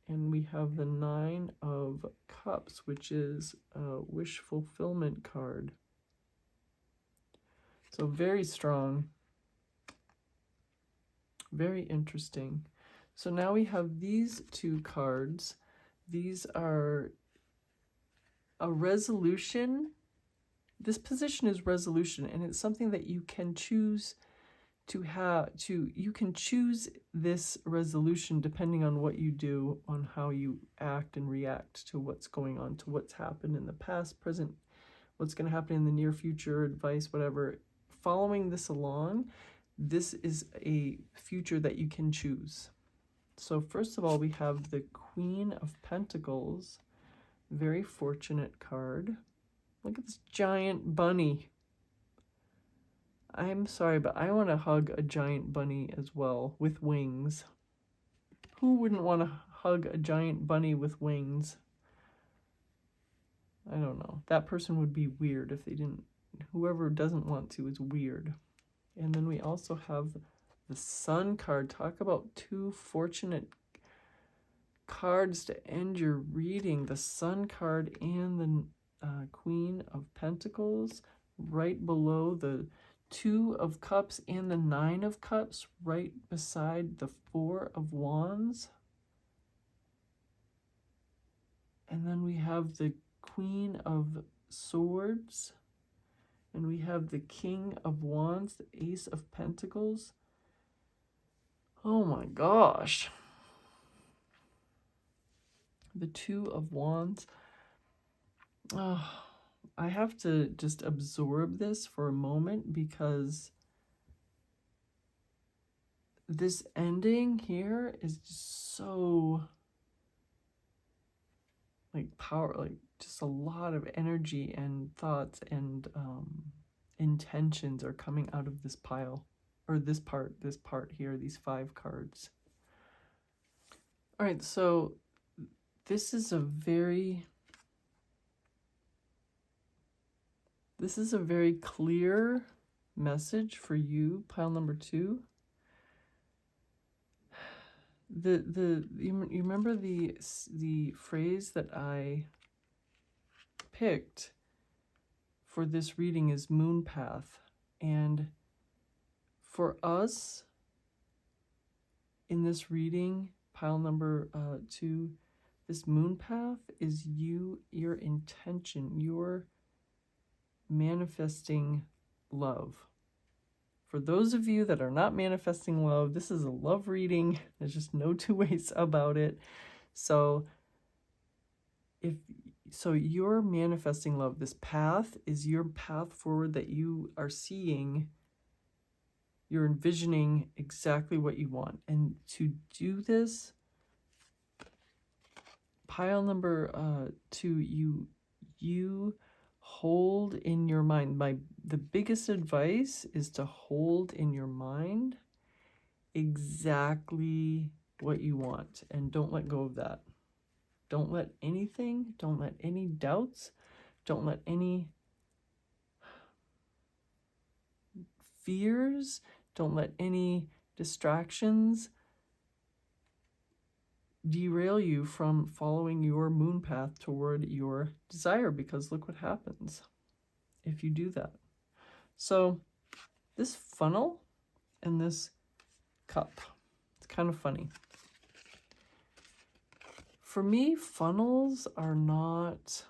and we have the 9 of Cups, which is a wish fulfillment card. So very strong, very interesting. So now we have these 2 cards. These are a resolution. This position is resolution, and it's something that you can choose you can choose this resolution depending on what you do, on how you act and react to what's going on, to what's happened in the past, present, what's going to happen in the near future, advice, whatever. Following this along, this is a future that you can choose. So first of all, we have the Queen of Pentacles, very fortunate card. Look at this giant bunny. I'm sorry, but I want to hug a giant bunny as well, with wings. Who wouldn't want to hug a giant bunny with wings? I don't know. That person would be weird if they didn't. Whoever doesn't want to is weird. And then we also have the Sun card. Talk about 2 fortunate cards to end your reading. The Sun card and the Queen of Pentacles, right below the 2 of Cups and the 9 of Cups, right beside the 4 of Wands. And then we have the Queen of Swords, and we have the King of Wands, the Ace of Pentacles. Oh my gosh. The 2 of Wands. Oh, I have to just absorb this for a moment, because this ending here is just so just a lot of energy and thoughts and intentions are coming out of this pile, or this part here, these 5 cards. All right, so this is a very This is a very clear message for you, pile number 2. You remember the phrase that I picked for this reading is moon path, and for us in this reading, pile number 2, this moon path is your intention, your manifesting love. For those of you that are not manifesting love, this is a love reading. There's just no two ways about it. So you're manifesting love. This path is your path forward that you are seeing. You're envisioning exactly what you want. And to do this, pile number 2, you hold in your mind. The biggest advice is to hold in your mind exactly what you want, and don't let go of that. Don't let anything, don't let any doubts, don't let any fears, don't let any distractions derail you from following your moon path toward your desire, because look what happens if you do that. So this funnel and this cup, it's kind of funny. For me, funnels are not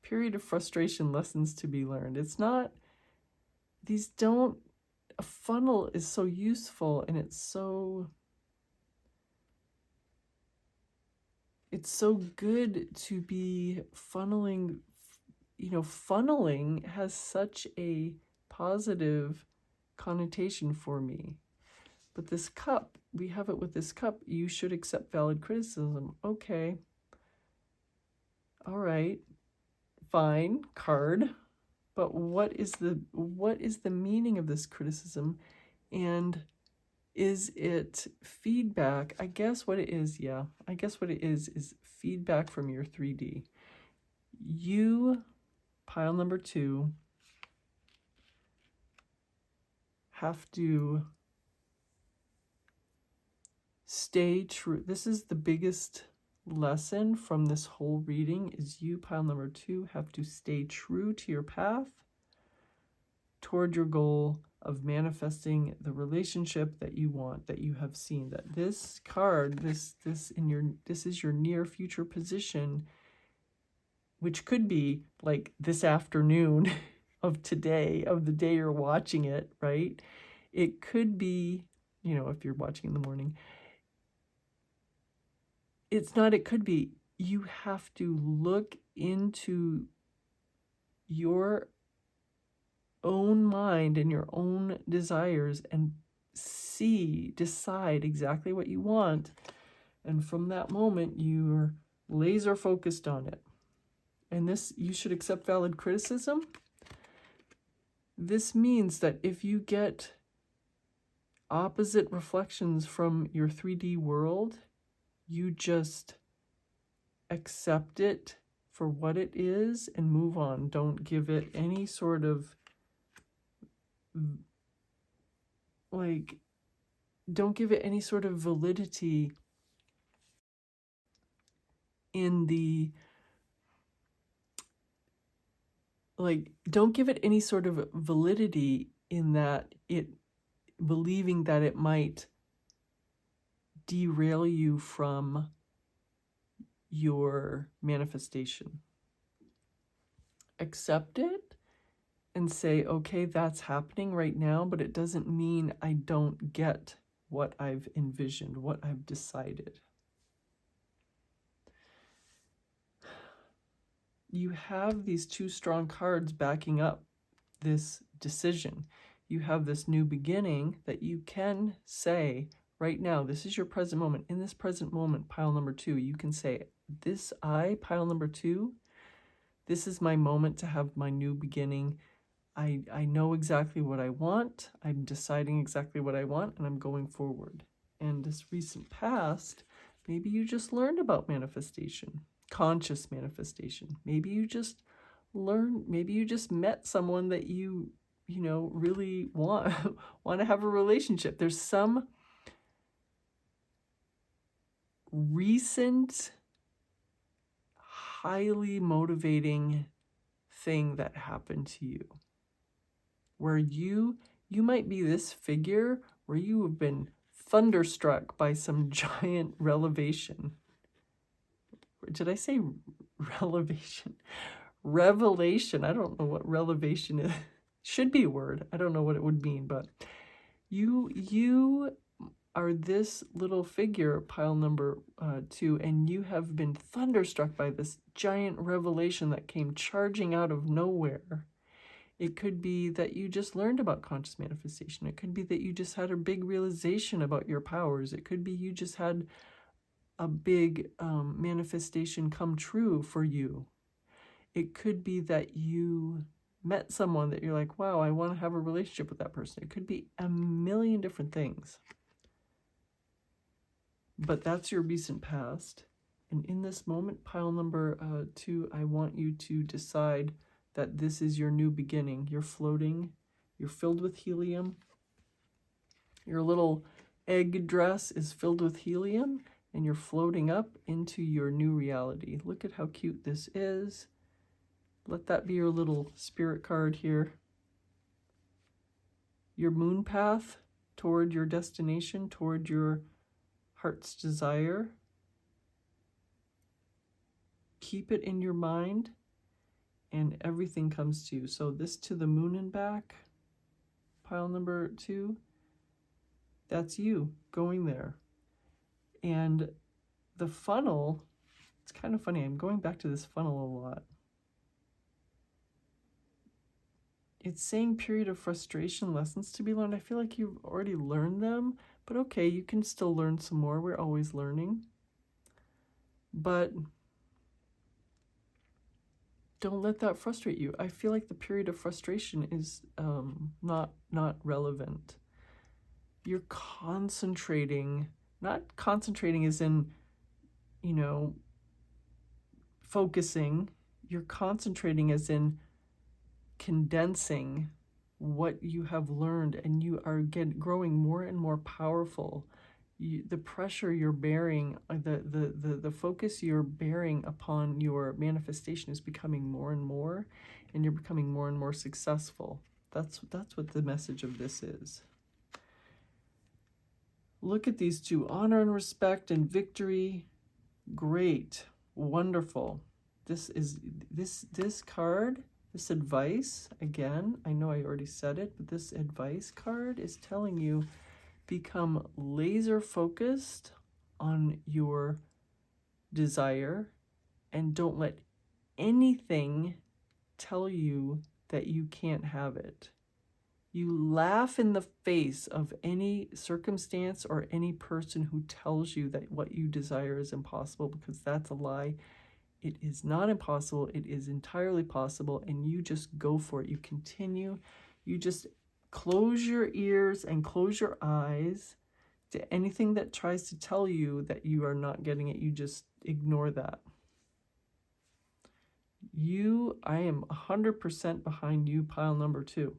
period of frustration, lessons to be learned. It's not, a funnel is so useful, and it's so good to be funneling. Funneling has such a positive connotation for me. But this cup, we have it with this cup. You should accept valid criticism. Okay. All right. Fine. Card. But what is the meaning of this criticism? And is it feedback? I guess what it is feedback from your 3D. You, pile number 2, have to stay true. This is the biggest lesson from this whole reading, is you, pile number 2, have to stay true to your path toward your goal of manifesting the relationship that you want, that you have seen. That this card, this is your near future position, which could be like this afternoon of today, of the day you're watching it, right? It could be, if you're watching in the morning. It's not, it could be. You have to look into your own mind and your own desires and decide exactly what you want. And from that moment, you're laser focused on it. And this, you should accept valid criticism. This means that if you get opposite reflections from your 3D world, you just accept it for what it is and move on. Don't give it any sort of don't give it any sort of validity in the, don't give it any sort of validity in that believing that it might derail you from your manifestation. Accept it and say, okay, that's happening right now, but it doesn't mean I don't get what I've envisioned, what I've decided. You have these 2 strong cards backing up this decision. You have this new beginning that you can say right now, this is your present moment. In this present moment, pile number 2, you can say, pile number 2, this is my moment to have my new beginning. I know exactly what I want. I'm deciding exactly what I want, and I'm going forward. And this recent past, maybe you just learned about manifestation. conscious manifestation. Maybe you just maybe you just met someone that you know, really want to have a relationship. There's some recent, highly motivating thing that happened to you where you might be this figure where you have been thunderstruck by some giant revelation. Did I say revelation? Revelation. I don't know what revelation is. Should be a word. I don't know what it would mean, but you are this little figure, pile number 2, and you have been thunderstruck by this giant revelation that came charging out of nowhere. It could be that you just learned about conscious manifestation. It could be that you just had a big realization about your powers. It could be you just had a big manifestation come true for you. It could be that you met someone that you're like, wow, I want to have a relationship with that person. It could be a million different things. But that's your recent past. And in this moment, pile number 2, I want you to decide that this is your new beginning. You're floating. You're filled with helium. Your little egg dress is filled with helium, and you're floating up into your new reality. Look at how cute this is. Let that be your little spirit card here. Your moon path toward your destination, toward your heart's desire. Keep it in your mind, and everything comes to you. So this to the moon and back, pile number 2, that's you going there. And the funnel, it's kind of funny. I'm going back to this funnel a lot. It's saying period of frustration, lessons to be learned. I feel like you've already learned them, but okay, you can still learn some more. We're always learning. But don't let that frustrate you. I feel like the period of frustration is not relevant. You're concentrating, not concentrating as in, you know, focusing. You're concentrating as in condensing what you have learned, and you are growing more and more powerful. The pressure you're bearing, the focus you're bearing upon your manifestation is becoming more and more, and you're becoming more and more successful. That's what the message of this is. Look at these 2, honor and respect and victory. Great, wonderful. This card, this advice, again, I know I already said it, but this advice card is telling you become laser focused on your desire and don't let anything tell you that you can't have it. You laugh in the face of any circumstance or any person who tells you that what you desire is impossible, because that's a lie. It is not impossible. It is entirely possible, and you just go for it. You continue. You just close your ears and close your eyes to anything that tries to tell you that you are not getting it. You just ignore that. I am 100% behind you, pile number 2.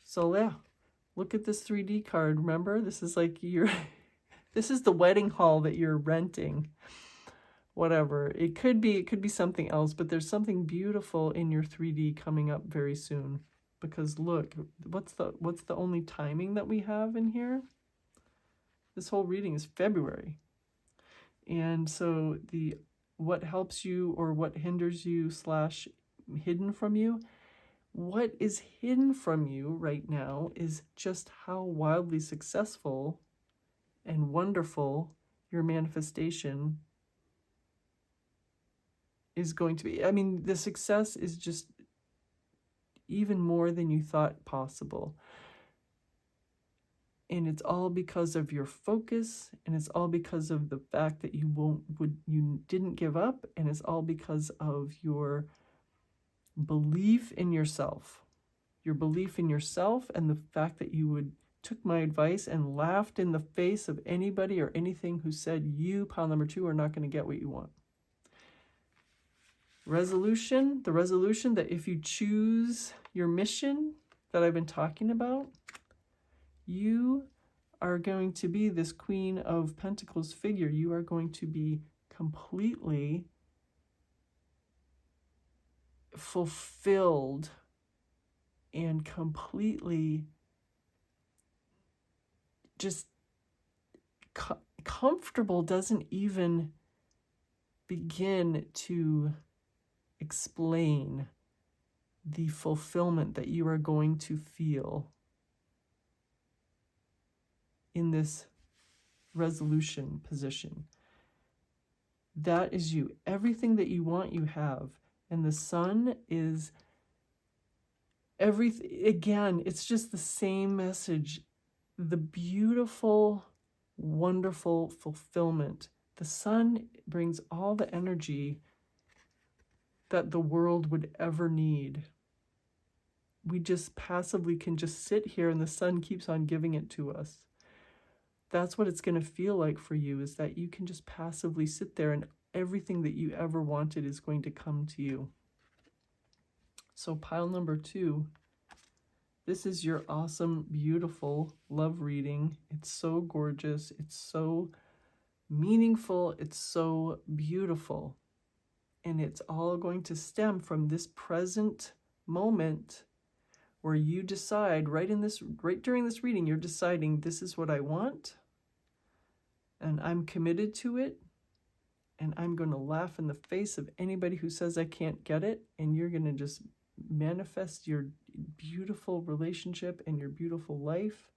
So yeah, look at this 3D card. Remember, this is like this is the wedding hall that you're renting. Whatever. It could be something else, but there's something beautiful in your 3D coming up very soon. Because look, what's the only timing that we have in here? This whole reading is February. And so what helps you or what hinders you / hidden from you, what is hidden from you right now is just how wildly successful and wonderful your manifestation is going to be. I mean, the success is just even more than you thought possible. And it's all because of your focus, and it's all because of the fact that you didn't give up, and it's all because of your belief in yourself. Your belief in yourself, and the fact that you took my advice and laughed in the face of anybody or anything who said you, pile number 2, are not going to get what you want. Resolution, the resolution that if you choose your mission that I've been talking about, you are going to be this Queen of Pentacles figure. You are going to be completely fulfilled and completely just comfortable doesn't even begin to explain the fulfillment that you are going to feel in this resolution position. That is you. Everything that you want, you have. And the sun is everything. Again, it's just the same message. The beautiful, wonderful fulfillment. The sun brings all the energy that the world would ever need. We just passively can just sit here and the sun keeps on giving it to us. That's what it's going to feel like for you, is that you can just passively sit there and everything that you ever wanted is going to come to you. So pile number 2, this is your awesome, beautiful love reading. It's so gorgeous. It's so meaningful. It's so beautiful. And it's all going to stem from this present moment where you decide right during this reading, you're deciding this is what I want and I'm committed to it. And I'm going to laugh in the face of anybody who says I can't get it. And you're going to just manifest your beautiful relationship and your beautiful life.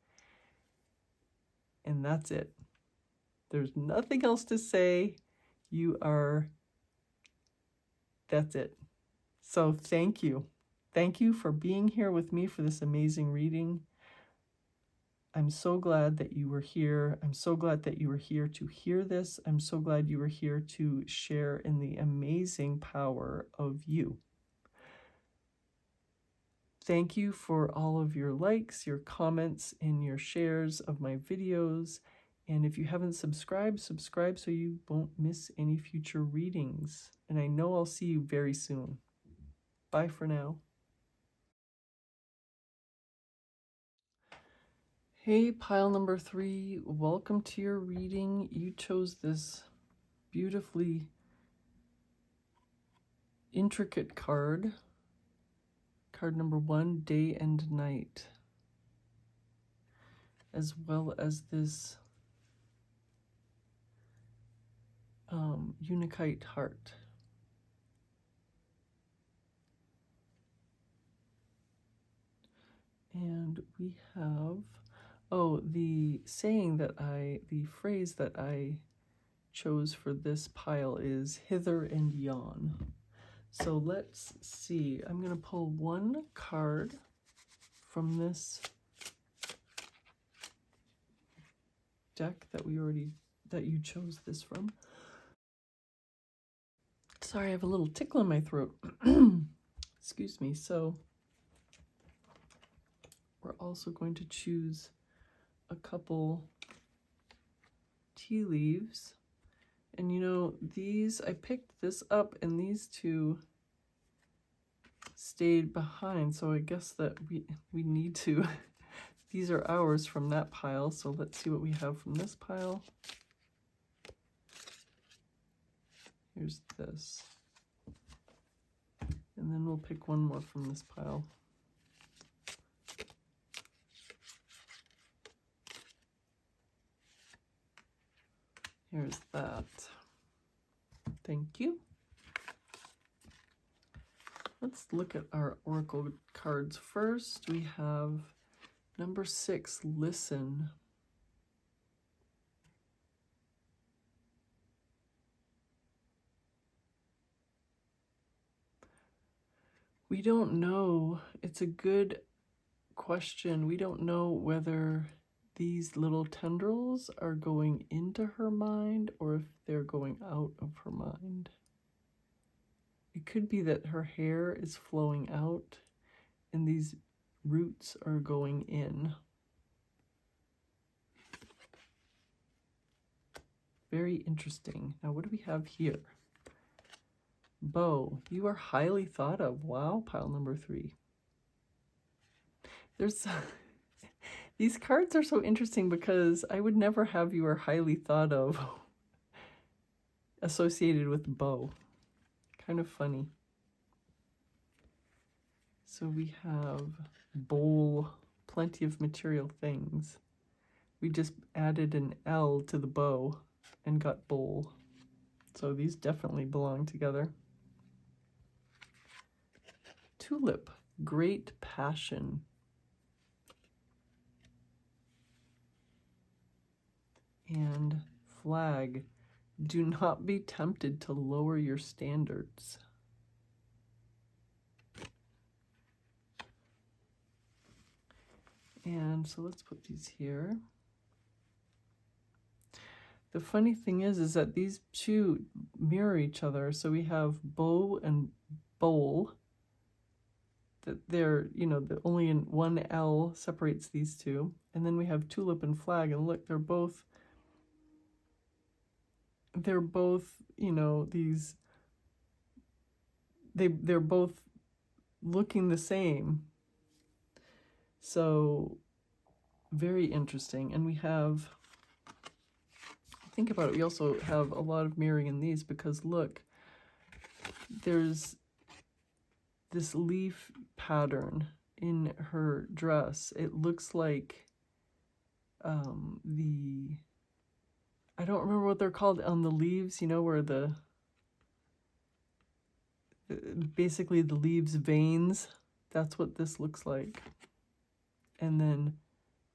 And that's it. There's nothing else to say. That's it. So thank you. Thank you for being here with me for this amazing reading. I'm so glad that you were here. I'm so glad that you were here to hear this. I'm so glad you were here to share in the amazing power of you. Thank you for all of your likes, your comments, and your shares of my videos. And if you haven't subscribed, subscribe so you won't miss any future readings. And I know I'll see you very soon. Bye for now. Hey, pile number 3, welcome to your reading. You chose this beautifully intricate card. Card number 1, Day and Night. As well as this Unakite heart. And we have, the phrase that I chose for this pile is hither and yon. So let's see. I'm going to pull one card from this deck that you chose this from. Sorry, I have a little tickle in my throat. Excuse me. So we're also going to choose a couple tea leaves. And you know, I picked this up and these two stayed behind. So I guess that we need to, these are ours from that pile. So let's see what we have from this pile. Here's this. And then we'll pick one more from this pile. Here's that. Thank you. Let's look at our oracle cards first. We have number 6, listen. We don't know. It's a good question. We don't know whether these little tendrils are going into her mind or if they're going out of her mind. It could be that her hair is flowing out and these roots are going in. Very interesting. Now, what do we have here? Bow, you are highly thought of. Wow, pile number 3. There's these cards are so interesting because I would never have you are highly thought of associated with bow. Kind of funny. So we have bowl, plenty of material things. We just added an L to the bow and got bowl. So these definitely belong together. Tulip, great passion. And flag, do not be tempted to lower your standards. And so let's put these here. The funny thing is that these two mirror each other. So we have bow and bowl. That they're, you know, the only in one L separates these two. And then we have tulip and flag, and look, they're both, you know, these, they're both looking the same. So very interesting. And we have, think about it, we also have a lot of mirroring in these because look, there's this leaf pattern in her dress. It looks like I don't remember what they're called on the leaves, you know, where basically the leaves veins. That's what this looks like. And then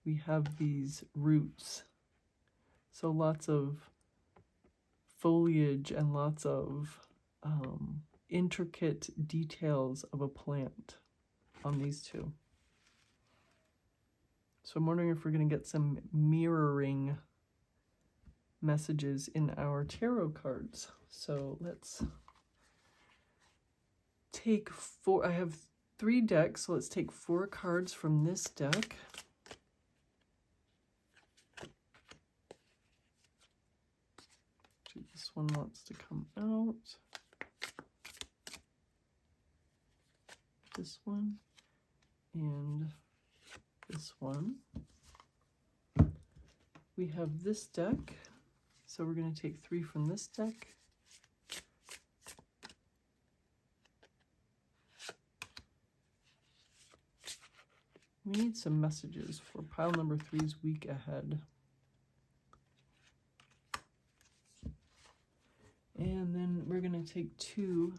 we have these roots. So lots of foliage and lots of intricate details of a plant on these two. So I'm wondering if we're going to get some mirroring messages in our tarot cards. So let's take 4. I have 3 decks, so let's take 4 cards from this deck. This one wants to come out. This one and this one. We have this deck, so we're going to take 3 from this deck. We need some messages for pile number 3's week ahead. And then we're going to take 2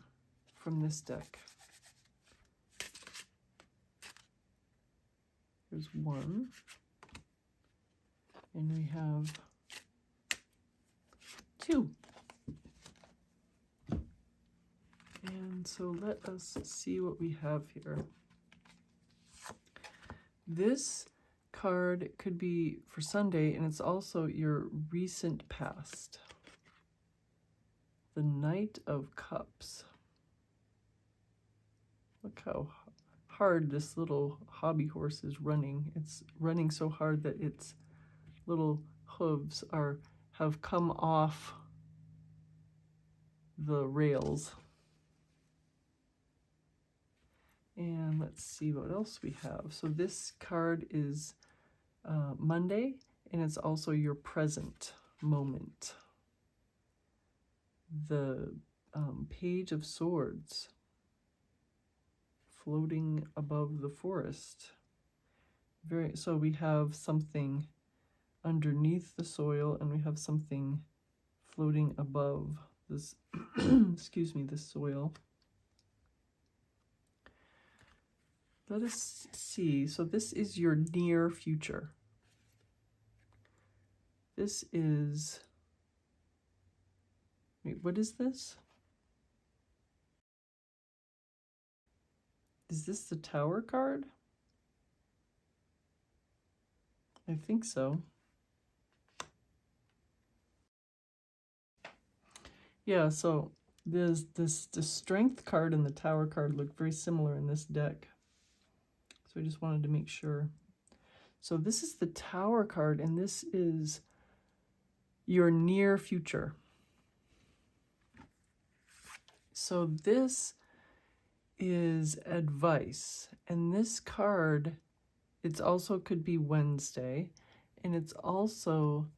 from this deck. There's 1. And we have 2. And so let us see what we have here. This card could be for Sunday, and it's also your recent past. The Knight of Cups. Look how hard this little hobby horse is running. It's running so hard that its little hooves have come off the rails. And let's see what else we have. So this card is Monday, and it's also your present moment. The Page of Swords floating above the forest. So we have something underneath the soil, and we have something floating above this excuse me, this soil. Let us see. So this is your near future. This is, wait, what is this? Is this the Tower card? I think so. Yeah, so there's the Strength card and the Tower card look very similar in this deck. So I just wanted to make sure. So this is the Tower card, and this is your near future. So this is advice, and this card, it's also could be Wednesday, and it's also,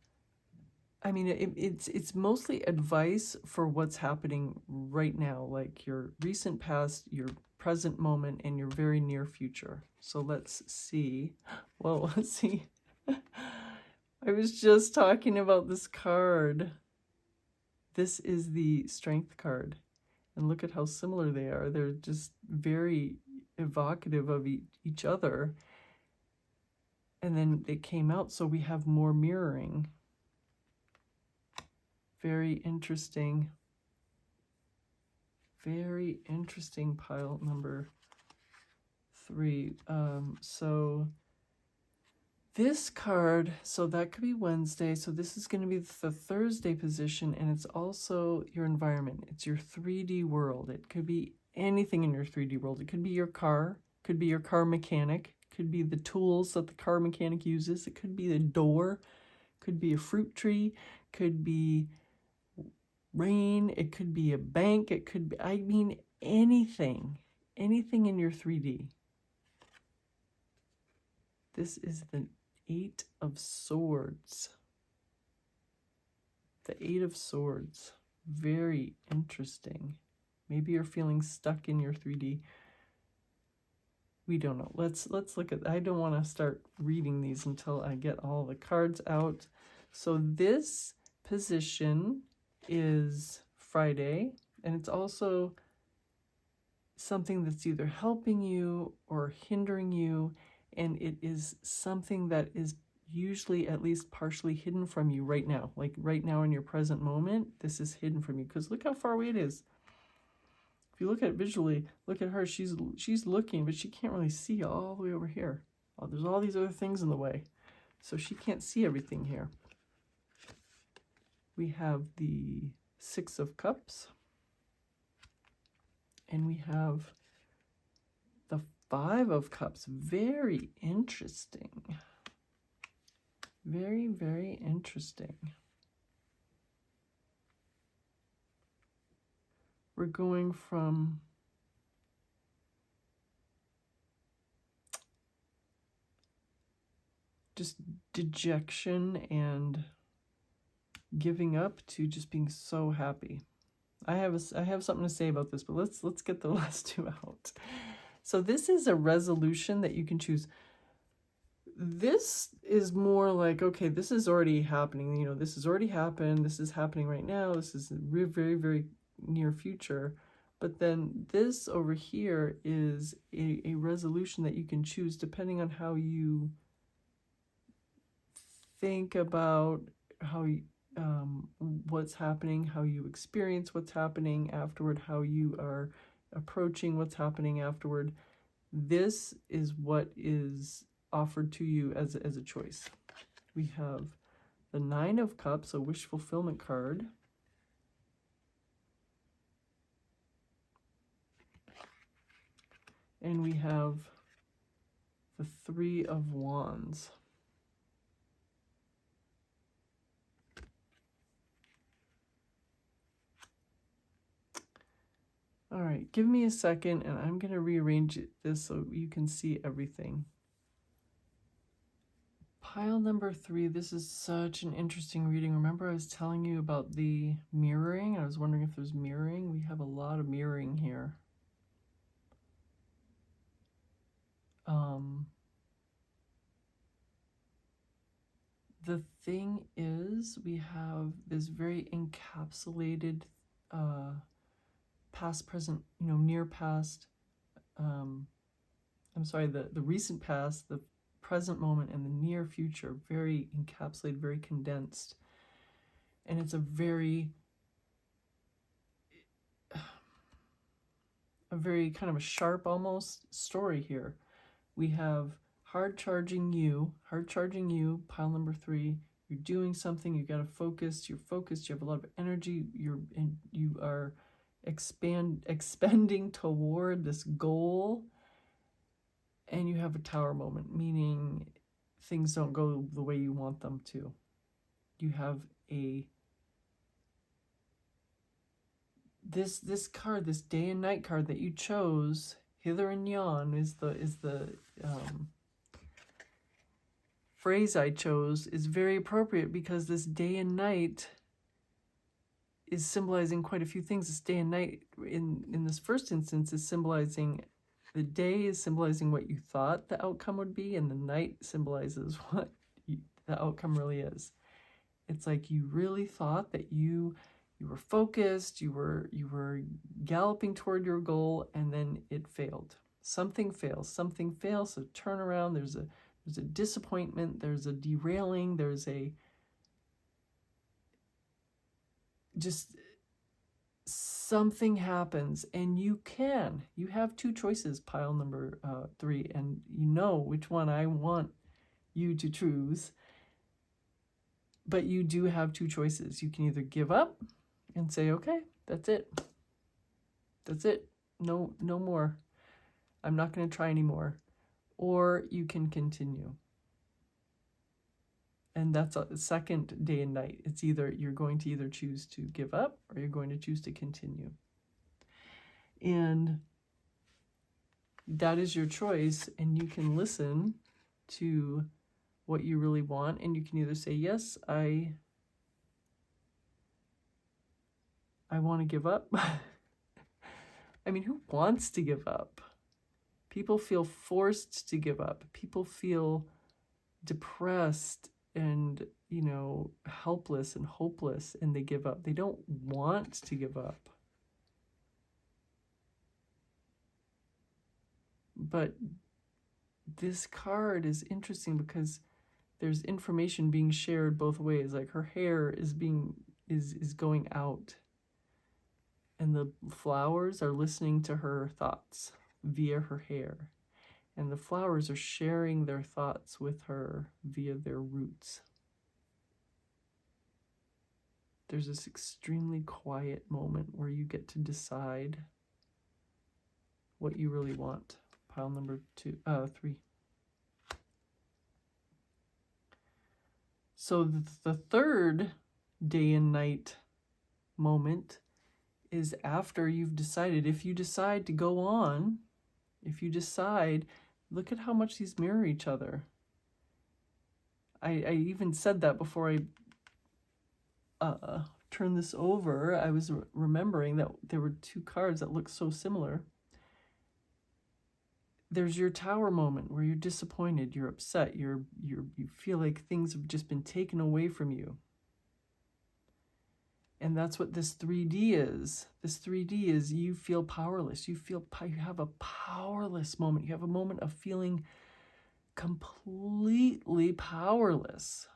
I mean, it's mostly advice for what's happening right now, like your recent past, your present moment, and your very near future. So let's see. Well, let's see. I was just talking about this card. This is the Strength card. And look at how similar they are. They're just very evocative of each other. And then it came out, so we have more mirroring. Very interesting. Very interesting, pile number 3. So this card, so that could be Wednesday. So this is going to be the Thursday position, and it's also your environment. It's your 3D world. It could be anything in your 3D world. It could be your car, could be your car mechanic, could be the tools that the car mechanic uses. It could be the door, could be a fruit tree, could be rain, it could be a bank, it could be, I mean, anything in your 3D. This is the 8 of Swords. The 8 of Swords. Very interesting. Maybe you're feeling stuck in your 3D. We don't know. Let's look at, I don't want to start reading these until I get all the cards out. So this position is Friday, and it's also something that's either helping you or hindering you, and it is something that is usually at least partially hidden from you right now. Like right now in your present moment, this is hidden from you, because look how far away it is. If you look at it visually, look at her, she's looking, but she can't really see all the way over here. Oh, there's all these other things in the way, so she can't see everything here. We have the 6 of Cups, and we have the 5 of Cups. Very interesting. Very, very interesting. We're going from just dejection and giving up to just being so happy. I have something to say about this, but let's get the last 2 out. So this is a resolution that you can choose. This is more like, okay, this is already happening. You know, this has already happened. This is happening right now. This is very, very near future. But then this over here is a resolution that you can choose depending on how you think about how you, what's happening, how you experience what's happening afterward, how you are approaching what's happening afterward. This is what is offered to you as a choice. We have the 9 of Cups, a wish fulfillment card. And we have the 3 of Wands. All right, give me a second, and I'm going to rearrange this so you can see everything. Pile number 3, this is such an interesting reading. Remember I was telling you about the mirroring? I was wondering if there's mirroring. We have a lot of mirroring here. The thing is, we have this very encapsulated past, present, you know, near past, I'm sorry, the recent past, the present moment, and the near future, very encapsulated, very condensed. And it's a very kind of a sharp almost story here. We have hard charging you, pile number 3. You're doing something, you got to focus, you're focused, you have a lot of energy, you are expending toward this goal, and you have a tower moment, meaning things don't go the way you want them to. You have a this card, this day and night card that you chose, Hither and Yon, is the phrase I chose, is very appropriate because this day and night is symbolizing quite a few things. This day and night in this first instance is symbolizing, the day is symbolizing what you thought the outcome would be, and the night symbolizes what the outcome really is. It's like you really thought that you were focused, you were galloping toward your goal, and then it failed. Something fails, so turn around. There's a disappointment, there's a derailing, there's a just something happens, and you have two choices, pile number 3, and you know which one I want you to choose. But you do have two choices. You can either give up and say, okay, that's it. No more. I'm not going to try anymore. Or you can continue. And that's a second day and night. It's either you're going to either choose to give up or you're going to choose to continue. And that is your choice, and you can listen to what you really want, and you can either say, yes, I want to give up. I mean, who wants to give up? People feel forced to give up. People feel depressed and, helpless and hopeless, and they give up. They don't want to give up. But this card is interesting because there's information being shared both ways. Like her hair is going out, and the flowers are listening to her thoughts via her hair, and the flowers are sharing their thoughts with her via their roots. There's this extremely quiet moment where you get to decide what you really want. Pile number 3. So the third day and night moment is after you've decided. If you decide to go on, look at how much these mirror each other. I even said that before I turned this over. I was remembering that there were two cards that look so similar. There's your tower moment where you're disappointed, you're upset, you feel like things have just been taken away from you. And that's what this 3D is. This 3D is you feel powerless. You have a powerless moment. You have a moment of feeling completely powerless.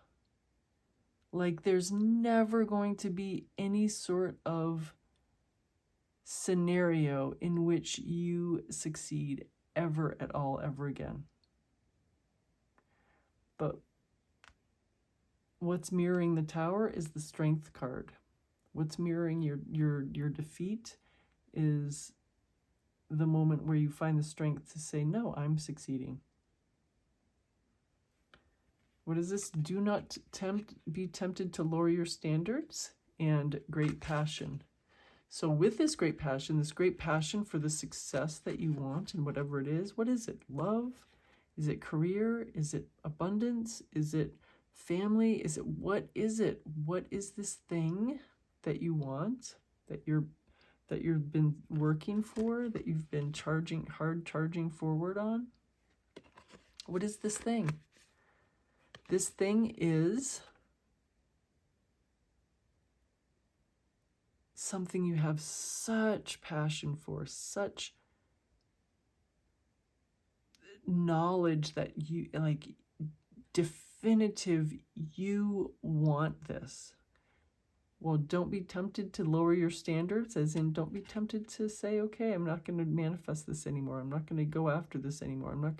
Like there's never going to be any sort of scenario in which you succeed ever at all, ever again. But what's mirroring the tower is the strength card. What's mirroring your defeat is the moment where you find the strength to say, no, I'm succeeding. What is this? Do not be tempted to lower your standards, and great passion. So with this great passion for the success that you want and whatever it is, what is it? Love? Is it career? Is it abundance? Is it family? What is it? What is this thing that you want, that you've been working for, that you've been charging forward on? What is this thing? This thing is something you have such passion for, such knowledge that you, like, definitive, you want this. Well, don't be tempted to lower your standards, as in don't be tempted to say, okay, I'm not going to manifest this anymore. I'm not going to go after this anymore. I'm not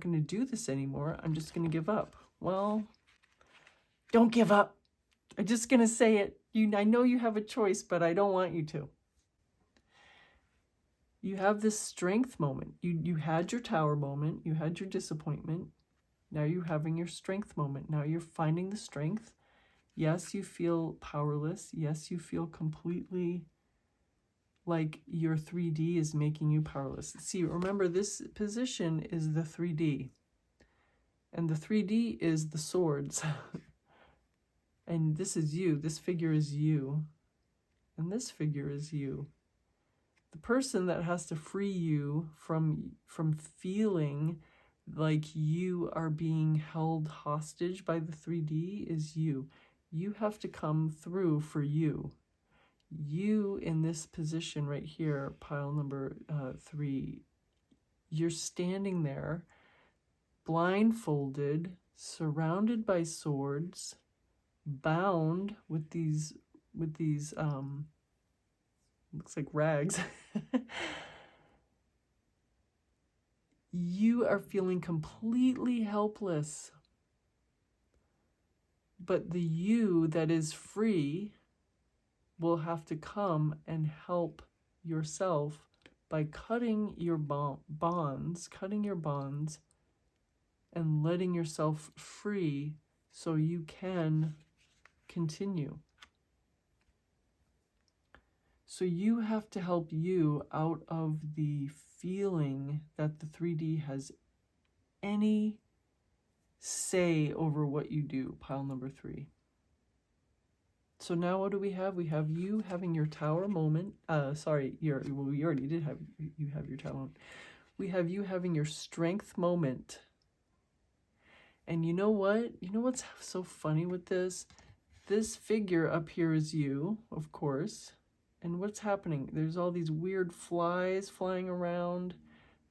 going to do this anymore. I'm just going to give up. Well, don't give up. I'm just going to say it. I know you have a choice, but I don't want you to. You have this strength moment. You had your tower moment. You had your disappointment. Now you're having your strength moment. Now you're finding the strength. Yes, you feel powerless. Yes, you feel completely like your 3D is making you powerless. See, remember, this position is the 3D. And the 3D is the swords. And this is you. This figure is you. And this figure is you. The person that has to free you from feeling like you are being held hostage by the 3D is you. You have to come through for you. You in this position right here, pile number 3, you're standing there, blindfolded, surrounded by swords, bound with these looks like rags. You are feeling completely helpless. But the you that is free will have to come and help yourself by cutting your bonds, and letting yourself free so you can continue. So you have to help you out of the feeling that the 3D has any say over what you do, pile number 3. So now what do we have? We have you having your tower moment. We already did have you have your tower moment. We have you having your strength moment. And you know what? You know what's so funny with this? This figure up here is you, of course. And what's happening? There's all these weird flies flying around.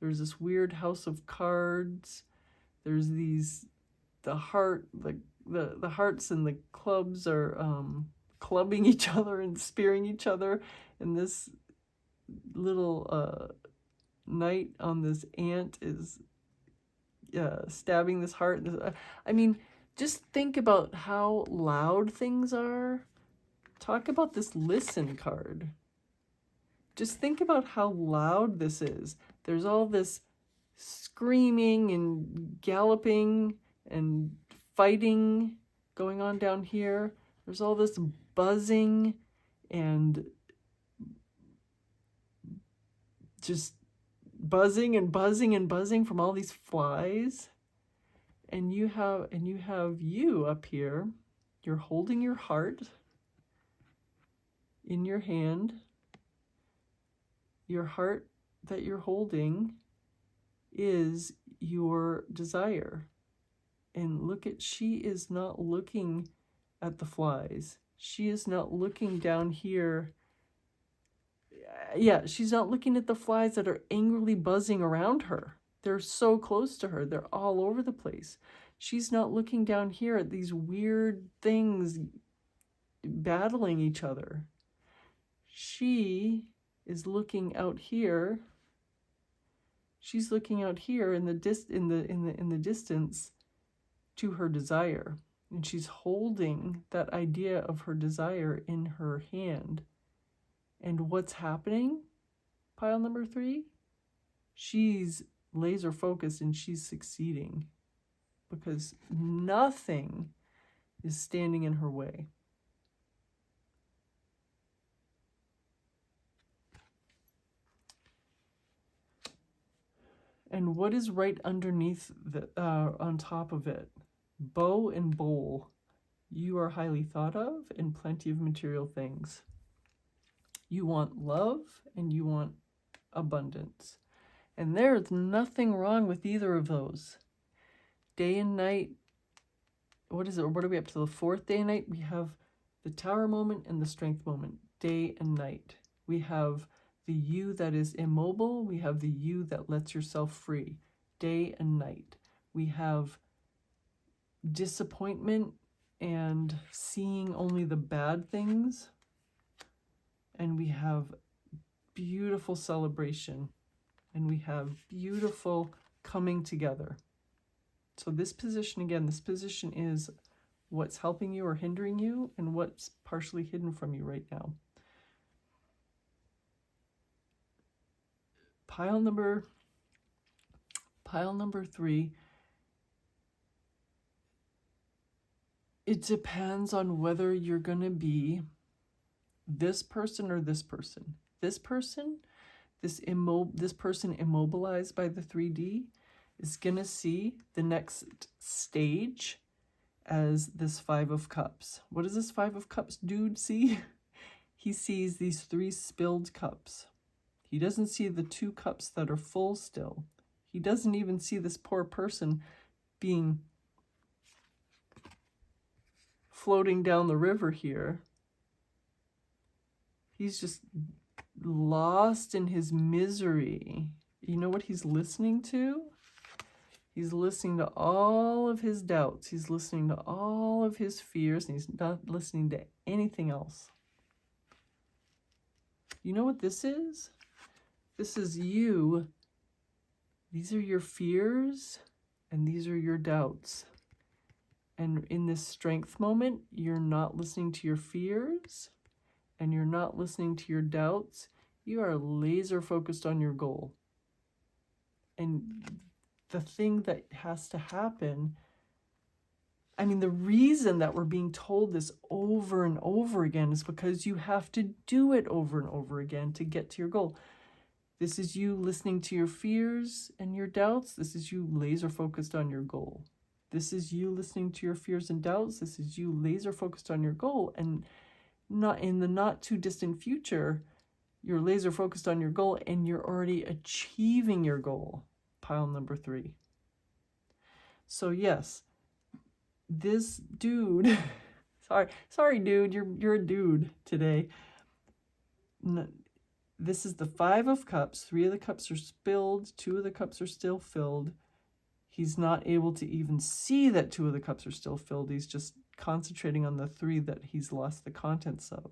There's this weird house of cards. There's the hearts and the clubs are clubbing each other and spearing each other. And this little knight on this ant is stabbing this heart. I mean, just think about how loud things are. Talk about this listen card. Just think about how loud this is. There's all this screaming and galloping and fighting going on down here. There's all this buzzing and just buzzing and buzzing and buzzing from all these flies. And you have you up here. You're holding your heart in your hand. Your heart that you're holding is your desire. And look at, she is not looking at the flies. She is not looking down here. Yeah, she's not looking at the flies that are angrily buzzing around her. They're so close to her. They're all over the place. She's not looking down here at these weird things battling each other. She is looking out here. She's looking out here in the distance to her desire, and she's holding that idea of her desire in her hand. And what's happening? Pile number 3. She's laser focused and she's succeeding because nothing is standing in her way. And what is right underneath on top of it? Bow and bowl. You are highly thought of and plenty of material things. You want love and you want abundance. And there's nothing wrong with either of those. Day and night. What is it? What are we up to? The 4th day and night? We have the tower moment and the strength moment. Day and night. We have the you that is immobile. We have the you that lets yourself free. Day and night. We have disappointment and seeing only the bad things. And we have beautiful celebration. And we have beautiful coming together. So this position, again, this position is what's helping you or hindering you and what's partially hidden from you right now. Pile number 3, it depends on whether you're going to be this person or this person. This person, this person immobilized by the 3D, is going to see the next stage as this 5 of Cups. What does this 5 of Cups dude see? He sees these 3 spilled cups. He doesn't see the 2 cups that are full still. He doesn't even see this poor person being floating down the river here. He's just lost in his misery. You know what he's listening to? He's listening to all of his doubts. He's listening to all of his fears, and he's not listening to anything else. You know what this is? This is you. These are your fears, and these are your doubts. And in this strength moment, you're not listening to your fears, and you're not listening to your doubts. You are laser focused on your goal. And the thing that has to happen, I mean, the reason that we're being told this over and over again is because you have to do it over and over again to get to your goal. This is you listening to your fears and your doubts. This is you laser focused on your goal. This is you listening to your fears and doubts. This is you laser focused on your goal. And not in the not too distant future, you're laser focused on your goal and you're already achieving your goal. Pile number 3. So yes, this dude, sorry dude, you're a dude today. This is the 5 of Cups. 3 of the cups are spilled. 2 of the cups are still filled. He's not able to even see that 2 of the cups are still filled. He's just concentrating on the 3 that he's lost the contents of.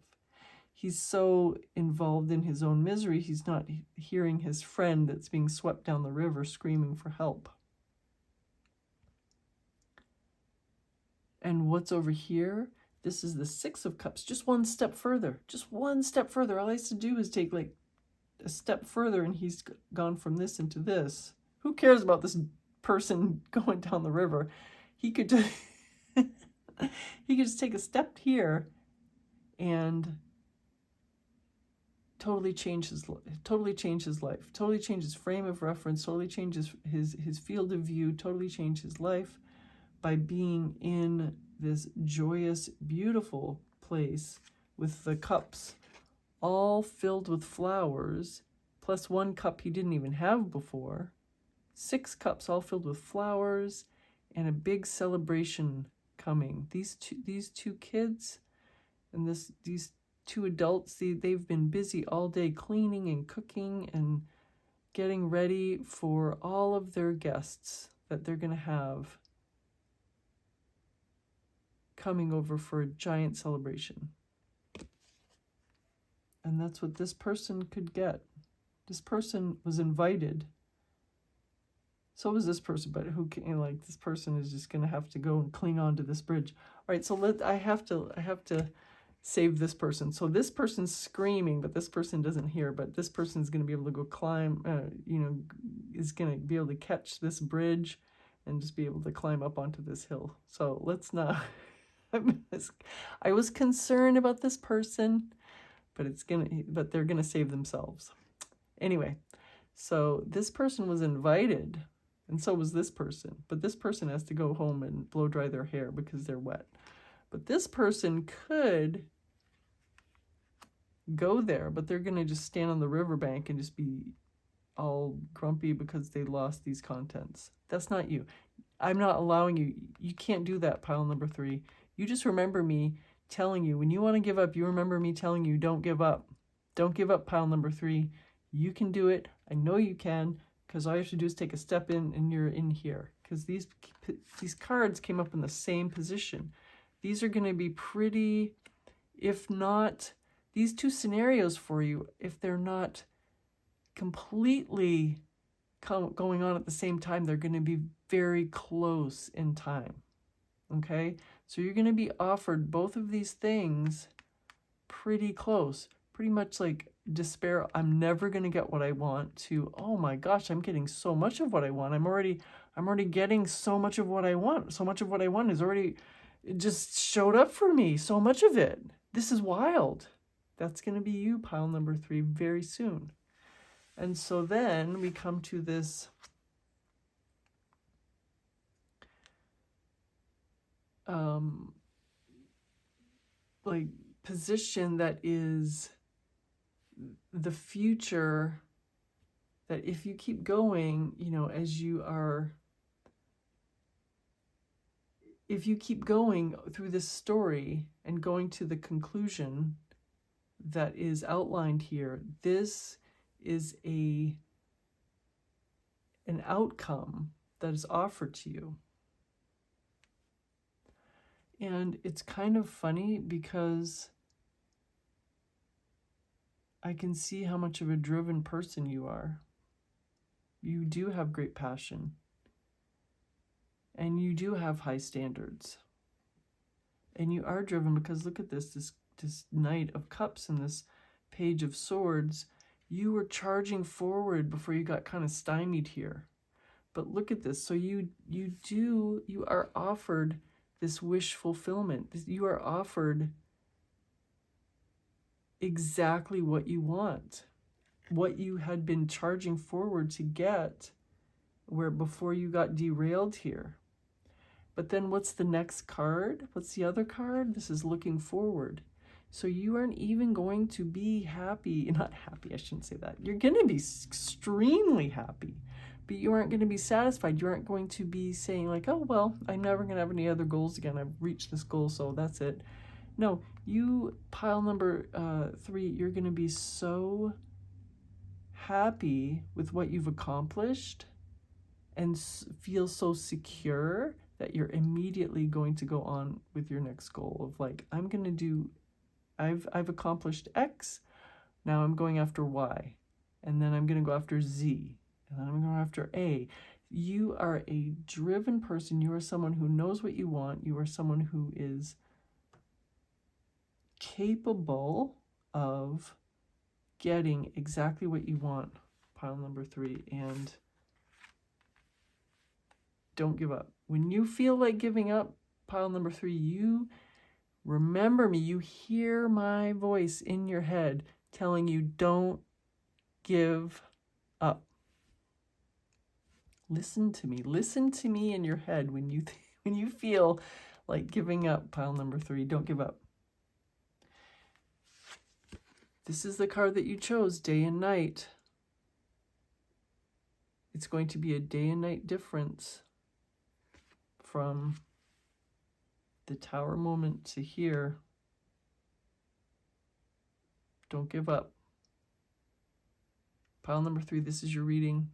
He's so involved in his own misery, he's not hearing his friend that's being swept down the river screaming for help. And what's over here? This is the 6 of Cups. Just one step further. Just one step further. All he has to do is take like a step further and he's gone from this into this. Who cares about this person going down the river? He could just, he could just take a step here and totally change his life, totally change his frame of reference, totally change his field of view, totally change his life by being in this joyous, beautiful place with the cups all filled with flowers, plus 1 cup he didn't even have before. 6 cups all filled with flowers and a big celebration coming. These two kids and these 2 adults, they've been busy all day cleaning and cooking and getting ready for all of their guests that they're going to have coming over for a giant celebration. And that's what this person could get. This person was invited. So was this person, but who can, like, this person is just going to have to go and cling on to this bridge. All right, so I have to save this person. So this person's screaming, but this person doesn't hear, but this person's going to be able to go climb, is going to be able to catch this bridge and just be able to climb up onto this hill. So let's not, I was concerned about this person, but they're going to save themselves. Anyway, so this person was invited, and so was this person, but this person has to go home and blow dry their hair because they're wet. But this person could go there, but they're going to just stand on the riverbank and just be all grumpy because they lost these contents. That's not you. I'm not allowing you. You can't do that, pile number 3. You just remember me telling you, when you want to give up, you remember me telling you, don't give up. Don't give up, pile number 3. You can do it. I know you can, because all you have to do is take a step in and you're in here. Because these cards came up in the same position. These are going to be pretty, if not, these 2 scenarios for you, if they're not completely going on at the same time, they're going to be very close in time. Okay? So you're going to be offered both of these things pretty close. Pretty much like despair, I'm never going to get what I want, to, oh my gosh, I'm getting so much of what I want. I'm already getting so much of what I want. So much of what I want is already, it just showed up for me. So much of it. This is wild. That's going to be you, pile number 3, very soon. And so then we come to this like position that is the future, that if you keep going, you know, if you keep going through this story and going to the conclusion that is outlined here, this is an outcome that is offered to you. And it's kind of funny because I can see how much of a driven person you are. You do have great passion. And you do have high standards. And you are driven because look at this Knight of Cups and this Page of Swords. You were charging forward before you got kind of stymied here. But look at this. So you are offered this wish fulfillment. You are offered exactly what you want, what you had been charging forward to get, where before you got derailed here. But then what's the next card? What's the other card? This is looking forward. So you aren't even going to be happy. Not happy, I shouldn't say that. You're going to be extremely happy, but you aren't going to be satisfied. You aren't going to be saying like, oh, well, I'm never going to have any other goals again. I've reached this goal, so that's it. No, you, pile number 3, you're going to be so happy with what you've accomplished and feel so secure that you're immediately going to go on with your next goal of like, I'm going to do, I've accomplished X, now I'm going after Y, and then I'm going to go after Z, and then I'm going after A. You are a driven person. You are someone who knows what you want. You are someone who is capable of getting exactly what you want, pile number 3, and don't give up. When you feel like giving up, pile number 3, you remember me. You hear my voice in your head telling you, don't give up. Listen to me. Listen to me in your head when you feel like giving up, pile number 3. Don't give up. This is the card that you chose, day and night. It's going to be a day and night difference from the Tower moment to here. Don't give up. Pile number 3, this is your reading.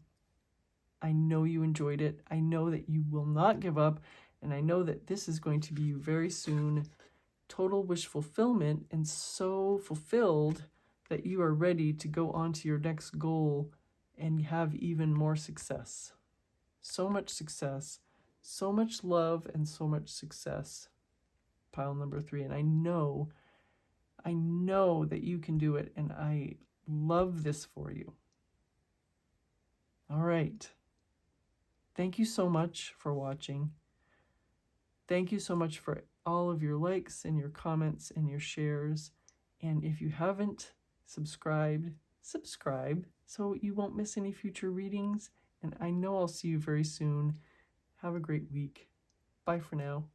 I know you enjoyed it. I know that you will not give up. And I know that this is going to be you very soon. Total wish fulfillment, and so fulfilled that you are ready to go on to your next goal and have even more success. So much success, so much love, and so much success. Pile number 3. And I know that you can do it, and I love this for you. All right. Thank you so much for watching. Thank you so much for all of your likes and your comments and your shares. And if you haven't subscribed, subscribe so you won't miss any future readings. And I know I'll see you very soon. Have a great week. Bye for now.